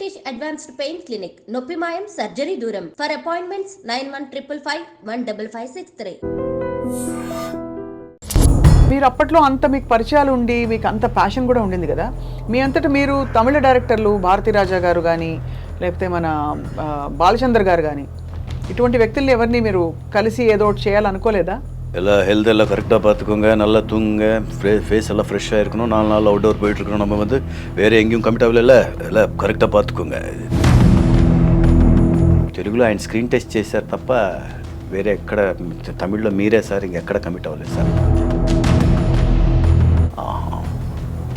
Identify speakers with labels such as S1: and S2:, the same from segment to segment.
S1: Rishikesh Advanced Pain Clinic, Noppimayam Surgery Duram. For appointments 9155515563.
S2: మీరు అప్పట్లో అంత మీకు పరిచయాలు ఉండి మీకు అంత ప్యాషన్ కూడా ఉండింది కదా, మీ అంతటా మీరు తమిళ డైరెక్టర్లు భారతీ రాజా గారు కానీ లేకపోతే మన బాలచంద్ర గారు కానీ ఇటువంటి వ్యక్తుల్ని ఎవరిని మీరు కలిసి ఏదో ఒకటి చేయాలనుకోలేదా?
S3: எல்லாம் ஹெல்த் எல்லாம் கரெக்டாக பார்த்துக்கோங்க, நல்லா தூங்குங்க, ஃபேஸ் எல்லாம் ஃப்ரெஷ்ஷாக இருக்கணும், 4 நாள் அவுட்டோர் போயிட்டுருக்கணும், நம்ம வந்து வேறு எங்கேயும் கமிட் ஆகல, எல்லாம் கரெக்டாக பார்த்துக்கோங்க. తెలుగులో ఆయన స్క్రీన్ టెస్ట్ చేశారు తప్ప వేరే ఎక్కడ తమిళ్లో మీరే సార్ ఇంకెక్కడ కమిట్ అవ్వలేదు సార్.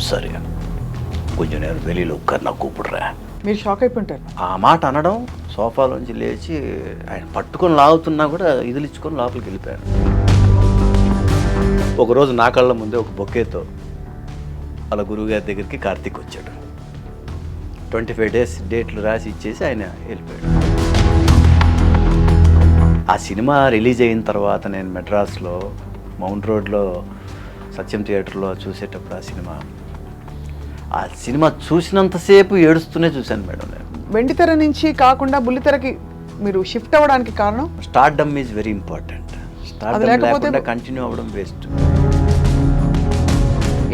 S3: సరే కొంచెం నేను வெளியில் உட்கார் நான் கூப்பிடுறேன்.
S2: మీరు షాక్ అయిపోయింటారు.
S3: ఆ మాట అనడం, సోఫాలోంచి లేచి ఆయన పట్టుకొని లాగుతున్నా కూడా ఇదిలిచ్చుకొని లోపలికి వెళ్ళిపోయాను. ఒకరోజు నా కళ్ళ ముందే ఒక బొకేతో వాళ్ళ గురువుగారి దగ్గరికి కార్తీక్ వచ్చాడు. 25 డేస్ డేట్లు రాసి ఇచ్చేసి ఆయన వెళ్ళిపోయాడు. ఆ సినిమా రిలీజ్ అయిన తర్వాత నేను మెడ్రాస్లో మౌంట్ రోడ్లో సత్యం థియేటర్లో చూసేటప్పుడు ఆ సినిమా చూసినంతసేపు ఏడుస్తూనే చూశాను మేడం. నేను
S2: వెండితెర నుంచి కాకుండా బుల్లితెరకి మీరు షిఫ్ట్ అవ్వడానికి కారణం?
S3: Stardom is very important. Stardom లేకుండా కంటిన్యూ అవ్వడం వేస్ట్.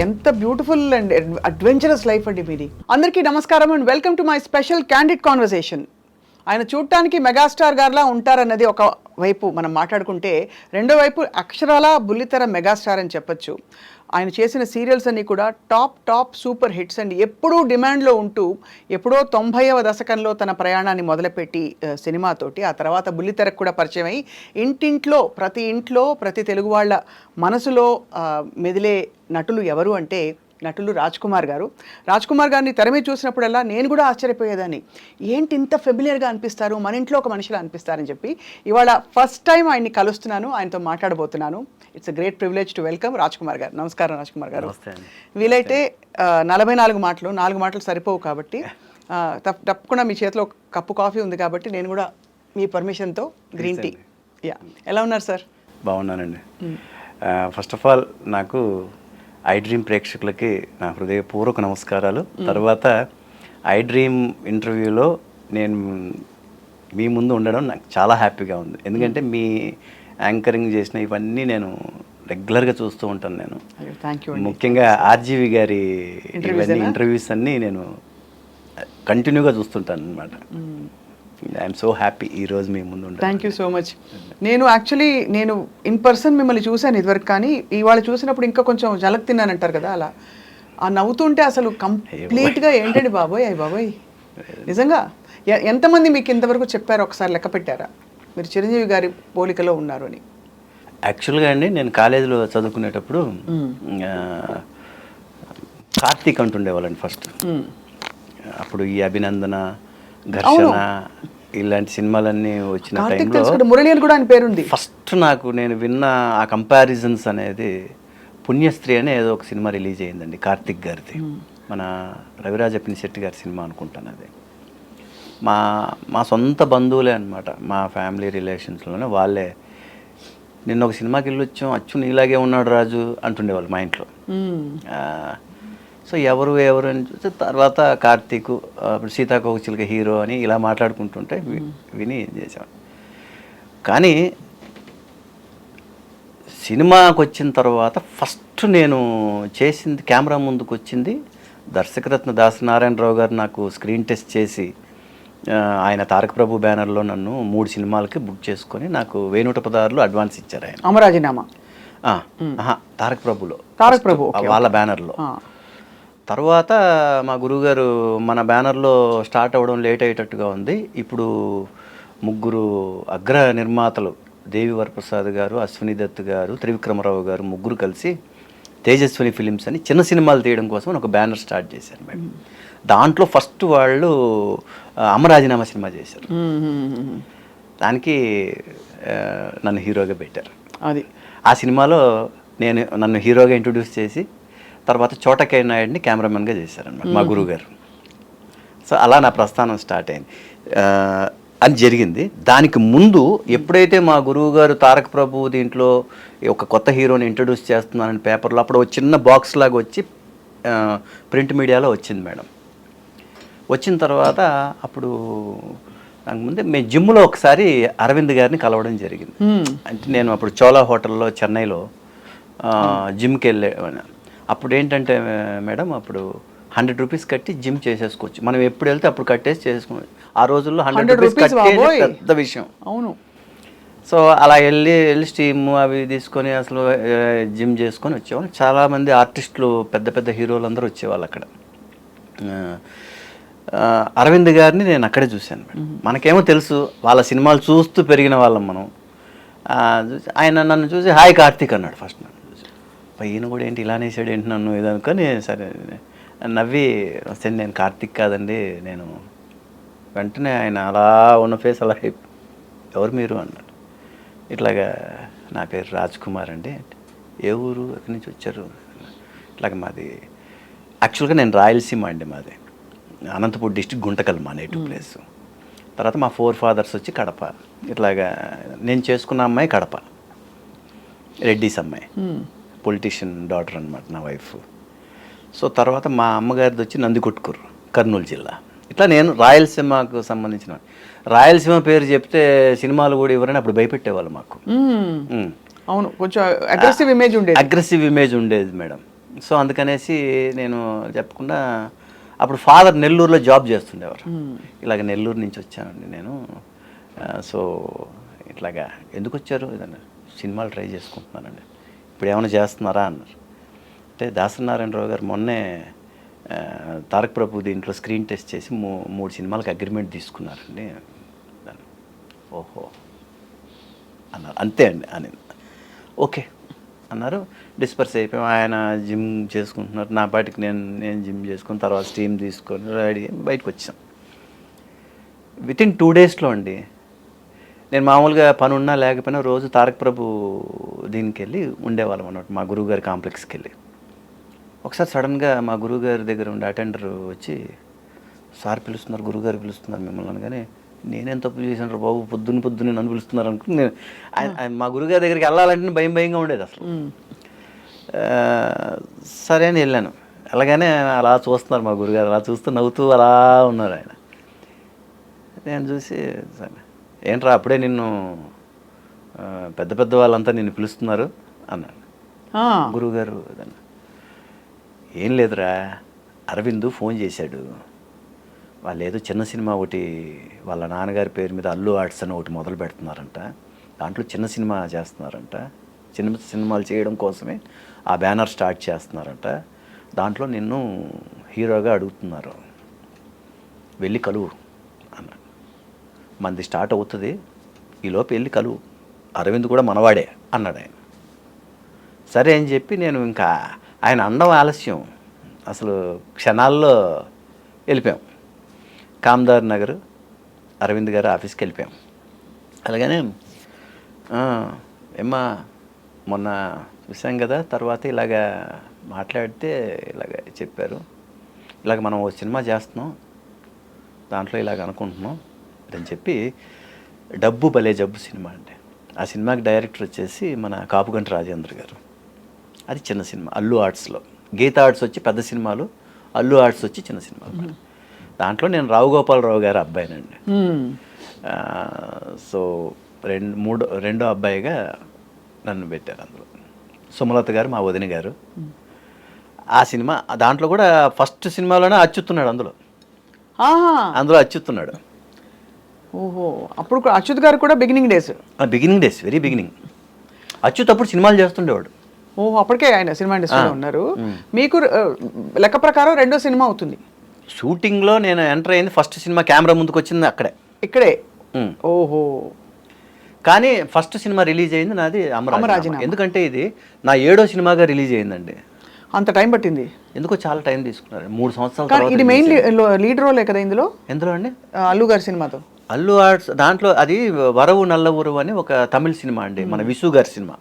S2: ఎంత బ్యూటిఫుల్ అండ్ అడ్వెంచరస్ లైఫ్ అండి మీది. అందరికీ నమస్కారం and welcome to my special candid conversation. ఆయన చూడటానికి మెగాస్టార్ గారిలా ఉంటారన్నది ఒక వైపు మనం మాట్లాడుకుంటే, రెండో వైపు అక్షరాల బుల్లితెర మెగాస్టార్ అని చెప్పొచ్చు. ఆయన చేసిన సీరియల్స్ అన్నీ కూడా టాప్ సూపర్ హిట్స్ అండ్ ఎప్పుడూ డిమాండ్లో ఉంటూ ఎప్పుడో 90వ దశకంలో తన ప్రయాణాన్ని మొదలుపెట్టి సినిమాతోటి ఆ తర్వాత బుల్లితెరకు కూడా పరిచయం అయ్యి ప్రతి ఇంట్లో ప్రతి తెలుగు వాళ్ళ మనసులో మెదిలే నటులు ఎవరు అంటే నటులు రాజ్ కుమార్ గారిని తెర మీద చూసినప్పుడల్లా నేను కూడా ఆశ్చర్యపోయేదాన్ని, ఏంటి ఇంత ఫెమిలియర్గా అనిపిస్తారు, మన ఇంట్లో ఒక మనిషిలా అనిపిస్తారని చెప్పి. ఇవాళ ఫస్ట్ టైం ఆయన్ని కలుస్తున్నాను, ఆయనతో మాట్లాడబోతున్నాను. It's a great privilege to welcome Raj Kumar గారు. నమస్కారం రాజ్ కుమార్ గారు. వీలైతే 44 మాటలు, 4 మాటలు సరిపోవు కాబట్టి తప్పకుండా మీ చేతిలో కప్పు కాఫీ ఉంది కాబట్టి నేను కూడా మీ పర్మిషన్తో గ్రీన్ టీ. ఎలా ఉన్నారు సార్?
S3: బాగున్నానండి. ఫస్ట్ ఆఫ్ ఆల్ నాకు ఐ డ్రీమ్ ప్రేక్షకులకి నా హృదయపూర్వక నమస్కారాలు. తర్వాత ఐ డ్రీమ్ ఇంటర్వ్యూలో నేను మీ ముందు ఉండడం నాకు చాలా హ్యాపీగా ఉంది. ఎందుకంటే మీ యాంకరింగ్ చేసిన ఇవన్నీ నేను రెగ్యులర్గా చూస్తూ ఉంటాను. నేను ముఖ్యంగా ఆర్జీవి గారి ఇవన్నీ ఇంటర్వ్యూస్ అన్నీ నేను కంటిన్యూగా చూస్తుంటాను అనమాట. ఐఎమ్ సో హ్యాపీ ఈరోజు మీ ముందు.
S2: Thank you so much. నేను ఇన్ పర్సన్ మిమ్మల్ని చూశాను ఇదివరకు, కానీ ఇవాళ చూసినప్పుడు ఇంకా కొంచెం జలక్ తిన్నానంటారు కదా, అలా ఆ నవ్వుతుంటే అసలు కంప్లీట్గా ఏంటండి బాబోయ్ నిజంగా ఎంతమంది మీకు ఇంతవరకు చెప్పారు, ఒకసారి లెక్క పెట్టారా మీరు చిరంజీవి గారి పోలికలో ఉన్నారు అని?
S3: యాక్చువల్గా అండి నేను కాలేజీలో చదువుకునేటప్పుడు కార్తీక్ అంటుండేవాళ్ళండి ఫస్ట్. అప్పుడు ఈ అభినందన, ఘర్షణ ఇలాంటి సినిమాలన్నీ వచ్చిన టైంలో
S2: మురళి అని కూడా ఆయన పేరుంది.
S3: ఫస్ట్ నాకు నేను విన్న ఆ కంపారిజన్స్ అనేది పుణ్యస్త్రీ అనే ఏదో ఒక సినిమా రిలీజ్ అయ్యిందండి కార్తీక్ గారిది. మన రవిరాజ పినిశెట్టి గారి సినిమా అనుకుంటాను. అది మా సొంత బంధువులే అనమాట, మా ఫ్యామిలీ రిలేషన్స్లోనే వాళ్ళే. నిన్న ఒక సినిమాకి వెళ్ళి వచ్చాం, అచ్చు నీలాగే ఉన్నాడు రాజు అంటుండేవాళ్ళు మా ఇంట్లో. సో ఎవరు అని చూస్తే తర్వాత కార్తీక్, సీతాకోకచిలుక హీరో అని ఇలా మాట్లాడుకుంటుంటే విని చేసాం. కానీ సినిమాకి వచ్చిన తర్వాత ఫస్ట్ నేను చేసింది, కెమెరా ముందుకు వచ్చింది దర్శకరత్న దాసనారాయణరావు గారు నాకు స్క్రీన్ టెస్ట్ చేసి ఆయన తారక ప్రభు బ్యానర్లో నన్ను 3 సినిమాలకి బుక్ చేసుకొని నాకు 1016 అడ్వాన్స్ ఇచ్చారు ఆయన.
S2: అమరాజీనామా
S3: తారక ప్రభులో,
S2: వాళ్ళ
S3: బ్యానర్లో. తర్వాత మా గురువుగారు మన బ్యానర్లో స్టార్ట్ అవ్వడం లేట్ అయ్యేటట్టుగా ఉంది, ఇప్పుడు 3 అగ్ర నిర్మాతలు దేవి వరప్రసాద్ గారు, అశ్విని దత్ గారు, త్రివిక్రమరావు గారు 3 కలిసి తేజస్విని ఫిలిమ్స్ అని చిన్న సినిమాలు తీయడం కోసం ఒక బ్యానర్ స్టార్ట్ చేశారు మేడం. దాంట్లో ఫస్ట్ వాళ్ళు అమరాజీనామా సినిమా చేశారు. దానికి నన్ను హీరోగా పెట్టారు. ఆ సినిమాలో నన్ను హీరోగా ఇంట్రొడ్యూస్ చేసి తర్వాత చోటకై నాయుడిని కెమెరామెన్గా చేశారన్నమాట మా గురువుగారు. సో అలా నా ప్రస్థానం స్టార్ట్ అయింది. అది జరిగింది. దానికి ముందు ఎప్పుడైతే మా గురువు గారు తారక ప్రభు దీంట్లో ఒక కొత్త హీరోని ఇంట్రడ్యూస్ చేస్తున్నానని పేపర్లో అప్పుడు ఒక చిన్న బాక్స్ లాగా వచ్చి ప్రింట్ మీడియాలో వచ్చింది మేడం. వచ్చిన తర్వాత అప్పుడు నాకు ముందే మేము జిమ్లో ఒకసారి అరవింద్ గారిని కలవడం జరిగింది. అంటే నేను అప్పుడు చోలా హోటల్లో చెన్నైలో జిమ్కి వెళ్ళేవాడిని. అప్పుడు ఏంటంటే మేడం అప్పుడు 100 రూపీస్ కట్టి జిమ్ చేసేసుకోవచ్చు, మనం ఎప్పుడు వెళ్తే అప్పుడు కట్టేసి చేసుకోవచ్చు. ఆ రోజుల్లో 100 రూపీస్ కట్టే పెద్ద విషయం.
S2: అవును.
S3: సో అలా వెళ్ళి స్టీమ్ అవి తీసుకొని అసలు జిమ్ చేసుకొని వచ్చేవాళ్ళు. చాలామంది ఆర్టిస్టులు పెద్ద పెద్ద హీరోలు అందరూ వచ్చేవాళ్ళు అక్కడ. అరవింద్ గారిని నేను అక్కడే చూశాను మేడం. మనకేమో తెలుసు, వాళ్ళ సినిమాలు చూస్తూ పెరిగిన వాళ్ళం మనం. ఆయన నన్ను చూసి హాయ్ కార్తీక్ అన్నాడు ఫస్ట్. నన్ను చూసి ఈయన కూడా ఏంటి ఇలా అనేసాడు ఏంటి నన్ను ఇది అనుకొని సరే నవ్వి వస్తే నేను కార్తీక్ కాదండి నేను. వెంటనే ఆయన అలా ఉన్న ఫేస్ అలా ఎవరు మీరు అన్నాడు. ఇట్లాగా నా పేరు రాజ్ కుమార్ అండి. ఏ ఊరు ఎక్కడి నుంచి వచ్చారు? ఇట్లాగ మాది యాక్చువల్గా నేను రాయలసీమ అండి, మాది అనంతపూర్ డిస్ట్రిక్ట్ గుంటకల్ మా నేటివ్ ప్లేస్. తర్వాత మా 4 ఫాదర్స్ వచ్చి కడప. ఇట్లాగా నేను చేసుకున్న అమ్మాయి కడప రెడ్డిస్ అమ్మాయి, పొలిటీషియన్ డాటర్ అనమాట నా వైఫ్. సో తర్వాత మా అమ్మగారిది వచ్చి నందికొట్కూరు కర్నూలు జిల్లా. ఇట్లా నేను రాయలసీమకు సంబంధించిన. రాయలసీమ పేరు చెప్తే సినిమాలు కూడా ఎవరైనా అప్పుడు భయపెట్టేవాళ్ళు మాకు.
S2: అవును, కొంచెం అగ్రెసివ్
S3: ఇమేజ్ ఉండేది మేడం. సో అందుకనేసి నేను చెప్పకుండా అప్పుడు ఫాదర్ నెల్లూరులో జాబ్ చేస్తుండేవారు. ఇలాగ నెల్లూరు నుంచి వచ్చానండి నేను. సో ఇట్లాగా ఎందుకు వచ్చారు? ఏదన్నా సినిమాలు ట్రై చేసుకుంటున్నానండి. ఇప్పుడు ఏమైనా చేస్తున్నారా అన్నారు. అంటే దాసనారాయణరావు గారు మొన్నే తారక ప్రభు దీంట్లో స్క్రీన్ టెస్ట్ చేసి 3 సినిమాలకు అగ్రిమెంట్ తీసుకున్నారండి. ఓహో అన్నారు. అంతే అండి అని ఓకే అన్నారు. డిస్పర్స్ అయిపోయాం. ఆయన జిమ్ చేసుకుంటున్నారు, నా పాటికి నేను జిమ్ చేసుకుని తర్వాత స్టీమ్ తీసుకొని రెడీ బయటకు వచ్చాం. వితిన్ 2 డేస్లో అండి. నేను మామూలుగా పని ఉన్నా లేకపోయినా రోజు తారక ప్రభు దీనికి వెళ్ళి ఉండేవాళ్ళం అన్నమాట, మా గురువుగారి కాంప్లెక్స్కి వెళ్ళి. ఒకసారి సడన్గా మా గురువుగారి దగ్గర ఉండే అటెండర్ వచ్చి సార్ పిలుస్తున్నారు, గురువుగారు పిలుస్తున్నారు మిమ్మల్ని అనగానే నేనేం తప్పు చేశాను బాబు, పొద్దున్న నన్ను పిలుస్తున్నారు అనుకుని నేను మా గురువుగారి దగ్గరికి వెళ్ళాలంటే భయంగా ఉండేది అసలు. సరే అని వెళ్ళాను. అలాగనే అలా చూస్తున్నారు మా గురుగారు, అలా చూస్తూ నవ్వుతూ అలా ఉన్నారు ఆయన. నేను చూసి సరే ఏంట్రా అప్పుడే నిన్ను పెద్ద వాళ్ళంతా నిన్ను పిలుస్తున్నారు అన్నాడు గురువుగారు. ఏం లేదురా, అరవింద్ ఫోన్ చేశాడు, వాళ్ళు ఏదో చిన్న సినిమా ఒకటి వాళ్ళ నాన్నగారి పేరు మీద అల్లు ఆర్ట్స్ అని ఒకటి మొదలు పెడుతున్నారంట, దాంట్లో చిన్న సినిమా చేస్తున్నారంట, చిన్న సినిమాలు చేయడం కోసమే ఆ బ్యానర్ స్టార్ట్ చేస్తున్నారంట, దాంట్లో నిన్ను హీరోగా అడుగుతున్నారు, వెళ్ళి కలువు అన్నాడు. మనది స్టార్ట్ అవుతుంది, ఈలోపు వెళ్ళి కలువు, అరవింద్ కూడా మనవాడే అన్నాడు ఆయన. సరే అని చెప్పి నేను ఇంకా ఆయన అనడం ఆలస్యం, అసలు క్షణాల్లో వెళ్ళిపోయాం. కామ్దార్ నగర్ అరవింద్ గారు ఆఫీస్కి వెళ్ళిపోయాం. అలాగనే ఏమ్మా మొన్న చూసాం కదా, తర్వాత ఇలాగా మాట్లాడితే ఇలాగ చెప్పారు, ఇలాగ మనం ఓ సినిమా చేస్తున్నాం, దాంట్లో ఇలాగ అనుకుంటున్నాం అని చెప్పి. డబ్బు భలే జబ్బు సినిమా అండి. ఆ సినిమాకి డైరెక్టర్ వచ్చేసి మన కాపుగంటి రాజేంద్ర గారు. అది చిన్న సినిమా, అల్లు ఆర్ట్స్లో. గీతా ఆర్ట్స్ వచ్చి పెద్ద సినిమాలు, అల్లు ఆర్ట్స్ వచ్చి చిన్న సినిమాలు. దాంట్లో నేను రావు గోపాలరావు గారి అబ్బాయినండి. సో రెండో అబ్బాయిగా నన్ను పెట్టారు అందులో. సుమలత గారు మా వదిన గారు. ఆ సినిమా దాంట్లో కూడా ఫస్ట్ సినిమాలోనే అచ్యుతున్నాడు, అందులో అచ్యుతున్నాడు.
S2: ఓహో, అప్పుడు అచ్యుత్ గారు కూడా beginning days,
S3: very beginning. Achyut అప్పుడు సినిమాలు చేస్తుండేవాడు.
S2: ఓహో, అప్పటికే ఆయన సినిమా ఇండస్ట్రీలో ఉన్నారు. మీకు లెక్క ప్రకారం రెండో సినిమా అవుతుంది.
S3: షూటింగ్లో నేను ఎంటర్ అయింది, ఫస్ట్ సినిమా కెమెరా ముందుకు వచ్చింది ఇక్కడే.
S2: ఓహో,
S3: కానీ ఫస్ట్ సినిమా రిలీజ్ అయింది నాది అమరాజీనామా. ఎందుకంటే ఇది నా 7వ సినిమాగా రిలీజ్ అయిందండి.
S2: అంత టైం పట్టింది,
S3: ఎందుకో చాలా టైం తీసుకున్నారు, 3 సంవత్సరాలు.
S2: ఇది మెయిన్ లీడ్ రోలే కదా ఇందులో?
S3: ఎందులో అండి?
S2: అల్లు గారి సినిమాతో.
S3: అల్లు ఆర్ట్స్ దాంట్లో అది వరవు నల్లవురు అని ఒక తమిళ సినిమా అండి, మన విసు గారి సినిమా.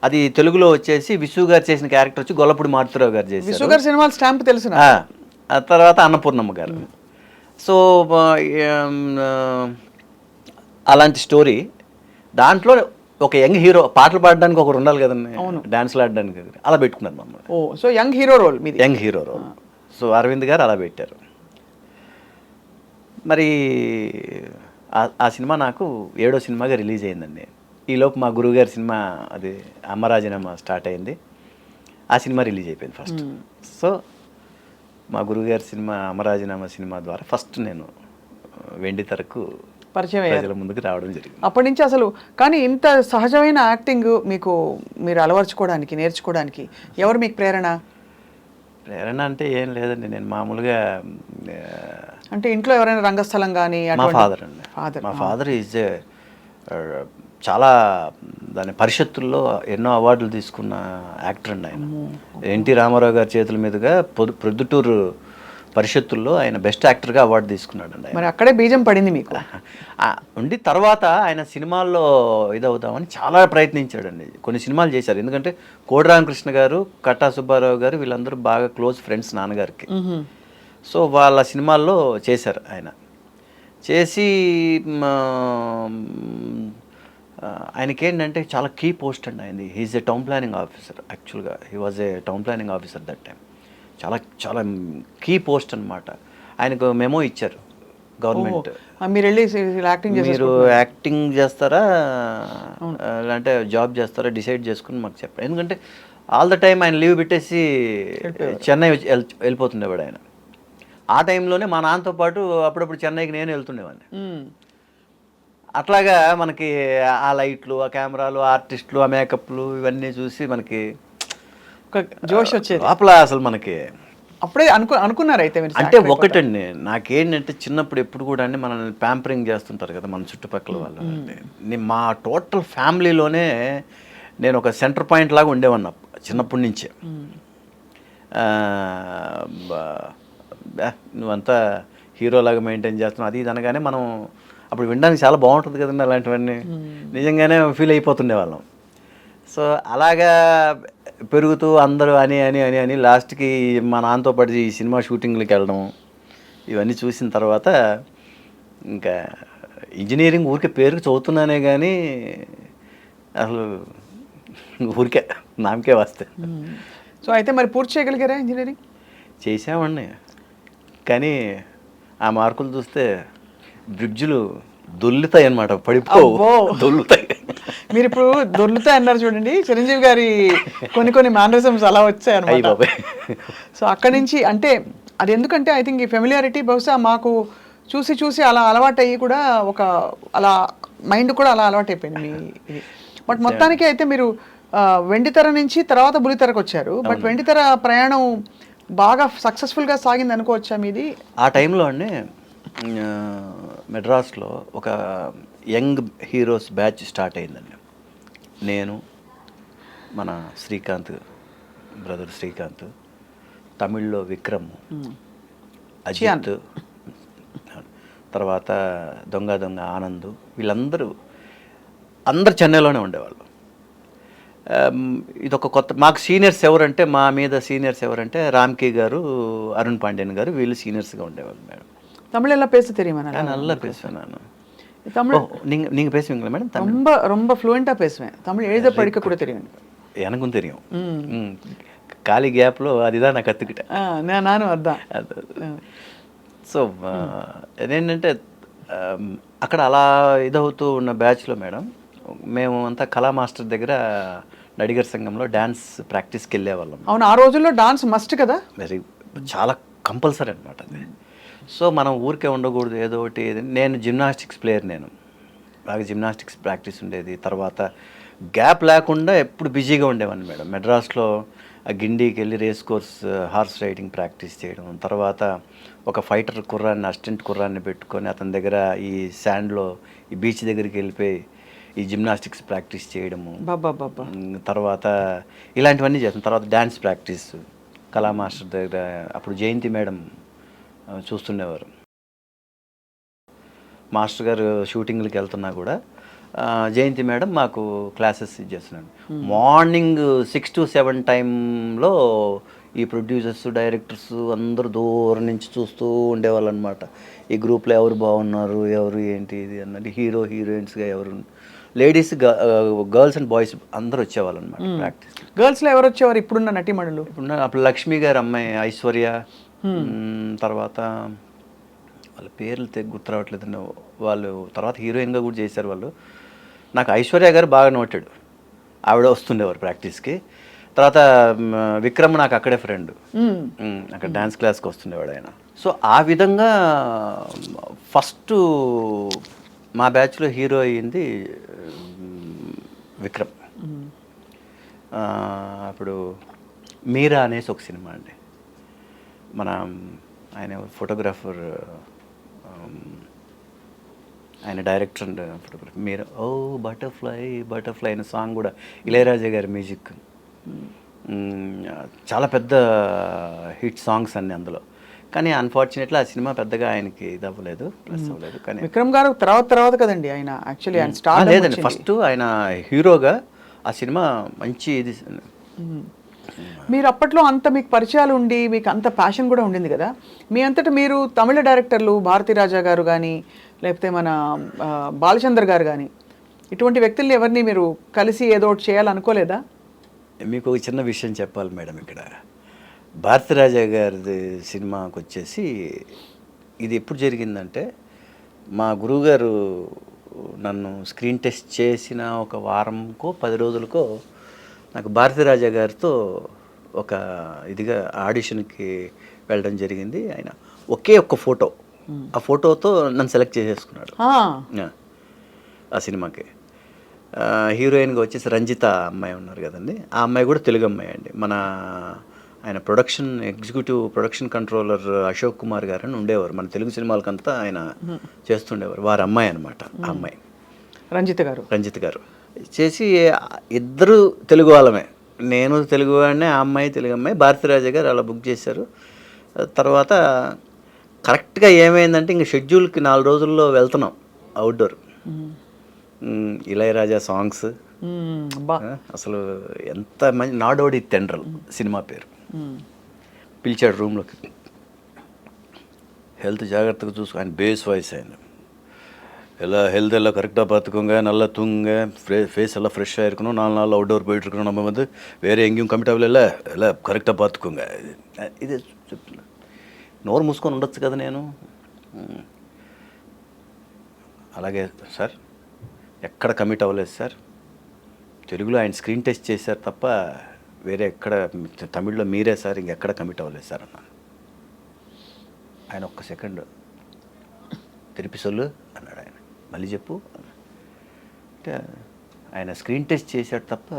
S3: అది తెలుగులో వచ్చేసి విసు గారు చేసిన క్యారెక్టర్ వచ్చి గొల్లపూడి మారుతిరావు గారు చేశారు.
S2: విసు గారి సినిమాల స్టాంప్ తెలుసు.
S3: ఆ తర్వాత అన్నపూర్ణమ్మ గారు. సో అలాంటి స్టోరీ. దాంట్లో ఒక యంగ్ హీరో, పాటలు పాడడానికి ఒకరు ఉండాలి కదండి, డాన్స్లు ఆడడానికి, అలా పెట్టుకున్నారు మమ్మల్ని.
S2: So young hero role.
S3: So Aravind గారు అలా పెట్టారు. మరి ఆ సినిమా నాకు 7వ సినిమాగా రిలీజ్ అయిందండి. ఈలోపు మా గురువుగారి సినిమా అది అమ్మరాజీనామా స్టార్ట్ అయింది. ఆ సినిమా రిలీజ్ అయిపోయింది ఫస్ట్. సో మా గురువుగారి సినిమా అమరాజీనామా సినిమా ద్వారా ఫస్ట్ నేను వెండి తెరకు
S2: పరిచయం
S3: ప్రజల ముందుకు రావడం జరిగింది.
S2: అప్పటి నుంచి అసలు కానీ ఇంత సహజమైన యాక్టింగ్ మీరు అలవర్చుకోవడానికి నేర్చుకోవడానికి ఎవరు మీకు ప్రేరణ?
S3: ప్రేరణ అంటే ఏం లేదండి, నేను మామూలుగా
S2: అంటే ఇంట్లో ఎవరైనా రంగస్థలం కానీ?
S3: మా ఫాదర్ అండి. మా ఫాదర్ ఈజ్ చాలా దాని పరిషత్తుల్లో ఎన్నో అవార్డులు తీసుకున్న యాక్టర్ అండి ఆయన. ఎన్టీ రామారావు గారి చేతుల మీదుగా ప్రొద్దుటూరు పరిషత్తుల్లో ఆయన బెస్ట్ యాక్టర్గా అవార్డు తీసుకున్నాడు అండి.
S2: మరి అక్కడే బీజం పడింది మీకు
S3: ఉండి తర్వాత ఆయన సినిమాల్లో ఇదవుతామని చాలా ప్రయత్నించాడండి. కొన్ని సినిమాలు చేశారు, ఎందుకంటే కోడి రామకృష్ణ గారు, కట్టా సుబ్బారావు గారు వీళ్ళందరూ బాగా క్లోజ్ ఫ్రెండ్స్ నాన్నగారికి. సో వాళ్ళ సినిమాల్లో చేశారు ఆయన. చేసి ఆయనకేంటంటే చాలా కీ పోస్ట్ అండి ఆయనది. హీఈస్ ఏ టౌన్ ప్లానింగ్ ఆఫీసర్. యాక్చువల్గా he was a town planning officer that time. చాలా చాలా కీ పోస్ట్ అనమాట. ఆయనకు మెమో ఇచ్చారు గవర్నమెంట్,
S2: మీరు వెళ్ళి యాక్టింగ్
S3: మీరు యాక్టింగ్ చేస్తారా అంటే జాబ్ చేస్తారా డిసైడ్ చేసుకుని మాకు చెప్పారు. ఎందుకంటే ఆల్ ద టైం ఆయన లీవ్ పెట్టేసి చెన్నై వెళ్ళిపోతుండేవాడు ఆయన. ఆ టైంలోనే మా నాన్నతో పాటు అప్పుడప్పుడు చెన్నైకి నేను వెళ్తుండేవాడిని. అట్లాగా మనకి ఆ లైట్లు, ఆ కెమెరాలు, ఆర్టిస్టులు, ఆ మేకప్లు ఇవన్నీ చూసి మనకి
S2: జోష్ వచ్చేది
S3: లోపల. అసలు మనకి
S2: అప్పుడే అనుకున్నారు అయితే
S3: అంటే ఒకటండి, నాకేంటంటే చిన్నప్పుడు ఎప్పుడు కూడా అండి మనల్ని ప్యాంపరింగ్ చేస్తుంటారు కదా మన చుట్టుపక్కల వాళ్ళు. మా టోటల్ ఫ్యామిలీలోనే నేను ఒక సెంటర్ పాయింట్ లాగా ఉండేవాడిని చిన్నప్పటి నుంచే. నువ్వంతా హీరోలాగా మెయింటైన్ చేస్తున్నావు అది ఇది అనగానే మనం అప్పుడు వినడానికి చాలా బాగుంటుంది కదండి అలాంటివన్నీ. నిజంగానే ఫీల్ అయిపోతుండే వాళ్ళం. సో అలాగా పెరుగుతూ అందరూ అని అని అని అని లాస్ట్కి మా నాన్నతో పాటు ఈ సినిమా షూటింగ్లకి వెళ్ళడం ఇవన్నీ చూసిన తర్వాత ఇంకా ఇంజనీరింగ్ ఊరికే పేరుకి చదువుతున్నానే కానీ అసలు ఊరికే నామకే వస్తే.
S2: సో అయితే మరి పూర్తి చేయగలిగారా ఇంజనీరింగ్?
S3: చేసామండి, కానీ ఆ మార్కులు చూస్తే బ్రిడ్జులు దొల్లుతాయి అనమాట, పడిపోవు, దొల్లుతాయి.
S2: మీరు ఇప్పుడు దొర్లుతాయి అన్నారు చూడండి, చిరంజీవి గారి కొన్ని మేనరిజమ్స్ అలా వచ్చాయి అన్నమాట. సో అక్కడి నుంచి అంటే అది ఎందుకంటే ఐ థింక్ ఈ ఫెమిలియారిటీ బహుశా మాకు చూసి చూసి అలా అలవాటు అయ్యి కూడా ఒక అలా మైండ్ కూడా అలా అలవాటు అయిపోయింది మీ ఇది. బట్ మొత్తానికి అయితే మీరు వెండితెర నుంచి తర్వాత బుల్లితెరకు వచ్చారు. బట్ వెండితెర ప్రయాణం బాగా సక్సెస్ఫుల్గా సాగింది అనుకోవచ్చా మీది?
S3: ఆ టైంలో అండి మెడ్రాస్లో ఒక యంగ్ హీరోస్ బ్యాచ్ స్టార్ట్ అయిందండి. నేను, మన శ్రీకాంత్ బ్రదర్ శ్రీకాంత్, తమిళ్లో విక్రమ్, అజిత్, తర్వాత దొంగ దొంగ ఆనంద్, వీళ్ళందరూ అందరు చెన్నైలోనే ఉండేవాళ్ళు. ఇదొక కొత్త మాకు సీనియర్స్ ఎవరంటే మా మీద సీనియర్స్ ఎవరంటే రామ్కే గారు, అరుణ్ పాండ్యన్ గారు, వీళ్ళు సీనియర్స్గా ఉండేవాళ్ళు மேடம்.
S2: தமிழ் எல்லாம் பேச தெரியுமா?
S3: நல்லா பேசுவேன் நான்.
S2: தமிழ்
S3: நீங்க பேசுவீங்களா மேடம்?
S2: ரொம்ப ரொம்ப ஃப்ளூயண்டா பேசுவேன். தமிழ் எழுத படிக்க கூட தெரியும்.
S3: எனக்கும் தெரியும். ఖాళీ గ్యాప్లో అదిதான் நான் కత్తుకిటా.
S2: నాను అద్దా.
S3: సో ఏంటంటే అక్కడ అలా ఇదవుతూ ఉన్న బ్యాచ్లో మేడం మేము అంతా కళా మాస్టర్ దగ్గర నడిగర్ సంఘంలో డ్యాన్స్ ప్రాక్టీస్కి వెళ్ళేవాళ్ళం.
S2: అవును, ఆ రోజుల్లో డాన్స్ మస్ట్ కదా,
S3: వెరీ చాలా కంపల్సరీ అనమాట అది. సో మనం ఊరికే ఉండకూడదు, ఏదో ఒకటి. నేను జిమ్నాస్టిక్స్ ప్లేయర్, నేను బాగా జిమ్నాస్టిక్స్ ప్రాక్టీస్ ఉండేది. తర్వాత గ్యాప్ లేకుండా ఎప్పుడు బిజీగా ఉండేవాడిని మేడం. మెడ్రాస్లో ఆ గిండికి వెళ్ళి race course horse riding practice చేయడం, తర్వాత ఒక ఫైటర్ కుర్రాన్ని అసిస్టెంట్ కుర్రాన్ని పెట్టుకొని అతని దగ్గర ఈ శాండ్లో ఈ బీచ్ దగ్గరికి వెళ్ళిపోయి ఈ జిమ్నాస్టిక్స్ ప్రాక్టీస్ చేయడము, తర్వాత ఇలాంటివన్నీ చేస్తాం. తర్వాత డ్యాన్స్ ప్రాక్టీస్ కళా మాస్టర్ దగ్గర, అప్పుడు జయంతి మేడం చూస్తుండేవారు. మాస్టర్ గారు షూటింగ్లకి వెళ్తున్నా కూడా జయంతి మేడం మాకు క్లాసెస్ ఇచ్చేస్తున్నాడు. మార్నింగ్ 6 to 7 టైంలో ఈ ప్రొడ్యూసర్స్, డైరెక్టర్స్ అందరూ దూరం నుంచి చూస్తూ ఉండేవాళ్ళు అనమాట. ఈ గ్రూప్లో ఎవరు బాగున్నారు, ఎవరు ఏంటి ఇది అన్నది, హీరో హీరోయిన్స్గా ఎవరు, లేడీస్, గర్ల్స్ అండ్ బాయ్స్ అందరూ వచ్చేవాళ్ళు అనమాట ప్రాక్టీస్.
S2: గర్ల్స్లో ఎవరు వచ్చేవారు ఇప్పుడున్న నటీమణులు?
S3: అప్పుడు లక్ష్మి గారు అమ్మాయి, ఐశ్వర్య, తర్వాత వాళ్ళ పేర్లు గుర్తు రావట్లేదండి. వాళ్ళు తర్వాత హీరోయిన్గా కూడా చేశారు వాళ్ళు. నాకు ఐశ్వర్య గారు బాగా నోటెడ్, ఆవిడ వస్తుండేవారు ప్రాక్టీస్కి. తర్వాత విక్రమ్ నాకు అక్కడే ఫ్రెండ్, అక్కడ డ్యాన్స్ క్లాస్కి వస్తుండేవాడు ఆయన. సో ఆ విధంగా ఫస్ట్ మా బ్యాచ్లో హీరో అయ్యింది విక్రమ్. అప్పుడు మీరా అనేసి ఒక సినిమా అండి, మన ఆయన ఫోటోగ్రాఫర్, ఆయన డైరెక్టర్ అండ్ ఫోటోగ్రాఫర్. మీరు ఓ బటర్ఫ్లై బటర్ఫ్లై అనే సాంగ్ కూడా ఇళయరాజా గారి మ్యూజిక్. చాలా పెద్ద హిట్ సాంగ్స్ అన్ని అందులో. కానీ అన్ఫార్చునేట్లీ ఆ సినిమా పెద్దగా ఆయనకి ఇది అవ్వలేదు, ప్లస్ అవ్వలేదు. కానీ
S2: విక్రమ్ గారు తర్వాత కదండి ఆయన యాక్చువల్లీ ఆయన స్టార్
S3: లేదండి, ఫస్ట్ ఆయన హీరోగా ఆ సినిమా మంచి ఇది.
S2: మీరు అప్పట్లో అంత మీకు పరిచయాలు ఉండి మీకు అంత ప్యాషన్ కూడా ఉండింది కదా, మీ అంతటా మీరు తమిళ డైరెక్టర్లు భారతీరాజా గారు కానీ లేకపోతే మన బాలచందర్ గారు కానీ ఇటువంటి వ్యక్తుల్ని ఎవరిని మీరు కలిసి ఏదో ఒకటి చేయాలనుకోలేదా?
S3: మీకు ఒక చిన్న విషయం చెప్పాలి మేడం. ఇక్కడ భారతీరాజా గారి సినిమాకి వచ్చేసి ఇది ఎప్పుడు జరిగిందంటే, మా గురువుగారు నన్ను స్క్రీన్ టెస్ట్ చేసిన ఒక వారంకో 10 రోజులకో నాకు భారతీరాజా గారితో ఒక ఇదిగా ఆడిషన్కి వెళ్ళడం జరిగింది. ఆయన ఒకే ఒక్క ఫోటో, ఆ ఫోటోతో నన్ను సెలెక్ట్ చేసేసుకున్నాడు ఆ సినిమాకి. హీరోయిన్గా వచ్చేసి రంజిత అమ్మాయి ఉన్నారు కదండి, ఆ అమ్మాయి కూడా తెలుగు అమ్మాయి అండి. మన ఆయన executive production controller Ashok Kumar గారు అని ఉండేవారు, మన తెలుగు సినిమాలకంతా ఆయన చేస్తుండేవారు. వారి అమ్మాయి అనమాట ఆ అమ్మాయి, రంజిత్ గారు చేసి. ఇద్దరు తెలుగు వాళ్ళమే, నేను తెలుగు వాడినే, ఆ అమ్మాయి తెలుగు అమ్మాయి. భారతీరాజా గారు అలా బుక్ చేశారు. తర్వాత కరెక్ట్గా ఏమైందంటే ఇంక షెడ్యూల్కి 4 రోజుల్లో వెళ్తున్నాం అవుట్డోర్. ఇళయరాజా సాంగ్స్ అసలు ఎంత మంచి, నాడోడి తెండ్రల్ సినిమా పేరు. పిలిచాడు రూమ్లోకి, హెల్త్ జాగ్రత్తగా చూసుకో. ఆయన బేస్ వాయిస్, ఆయన ஹெல்த் எல்லாம் கரெக்டாக பார்த்துக்கோங்க, நல்லா தூங்குங்க, ஃபேஸ் எல்லாம் ஃப்ரெஷ்ஷாக இருக்கணும், 4 நாள் அவுட்டோர் போயிட்டுருக்கணும், நம்ம வந்து வேறு எங்கேயும் கமிட் అవ్వలే, எல்லாம் కరెక్ట్గా பார்த்துக்கோங்க. ఇది చెప్తున్నా. నోరు మూసుకొని ఉండొచ్చు కదా నేను. అలాగే సార్, ఎక్కడ కమిట్ అవ్వలేదు సార్, తెలుగులో ఆయన స్క్రీన్ టెస్ట్ చేశారు తప్ప వేరే ఎక్కడ, తమిళ్లో మీరే సార్, ఇంకెక్కడ కమిట్ అవ్వలేదు సార్ అన్నాను. ఆయన ఒక్క సెకండ్ తిరిపి సొల్లు అన్నాడు. ఆయన మళ్ళీ చెప్పు అంటే, ఆయన స్క్రీన్ టెస్ట్ చేశాడు తప్ప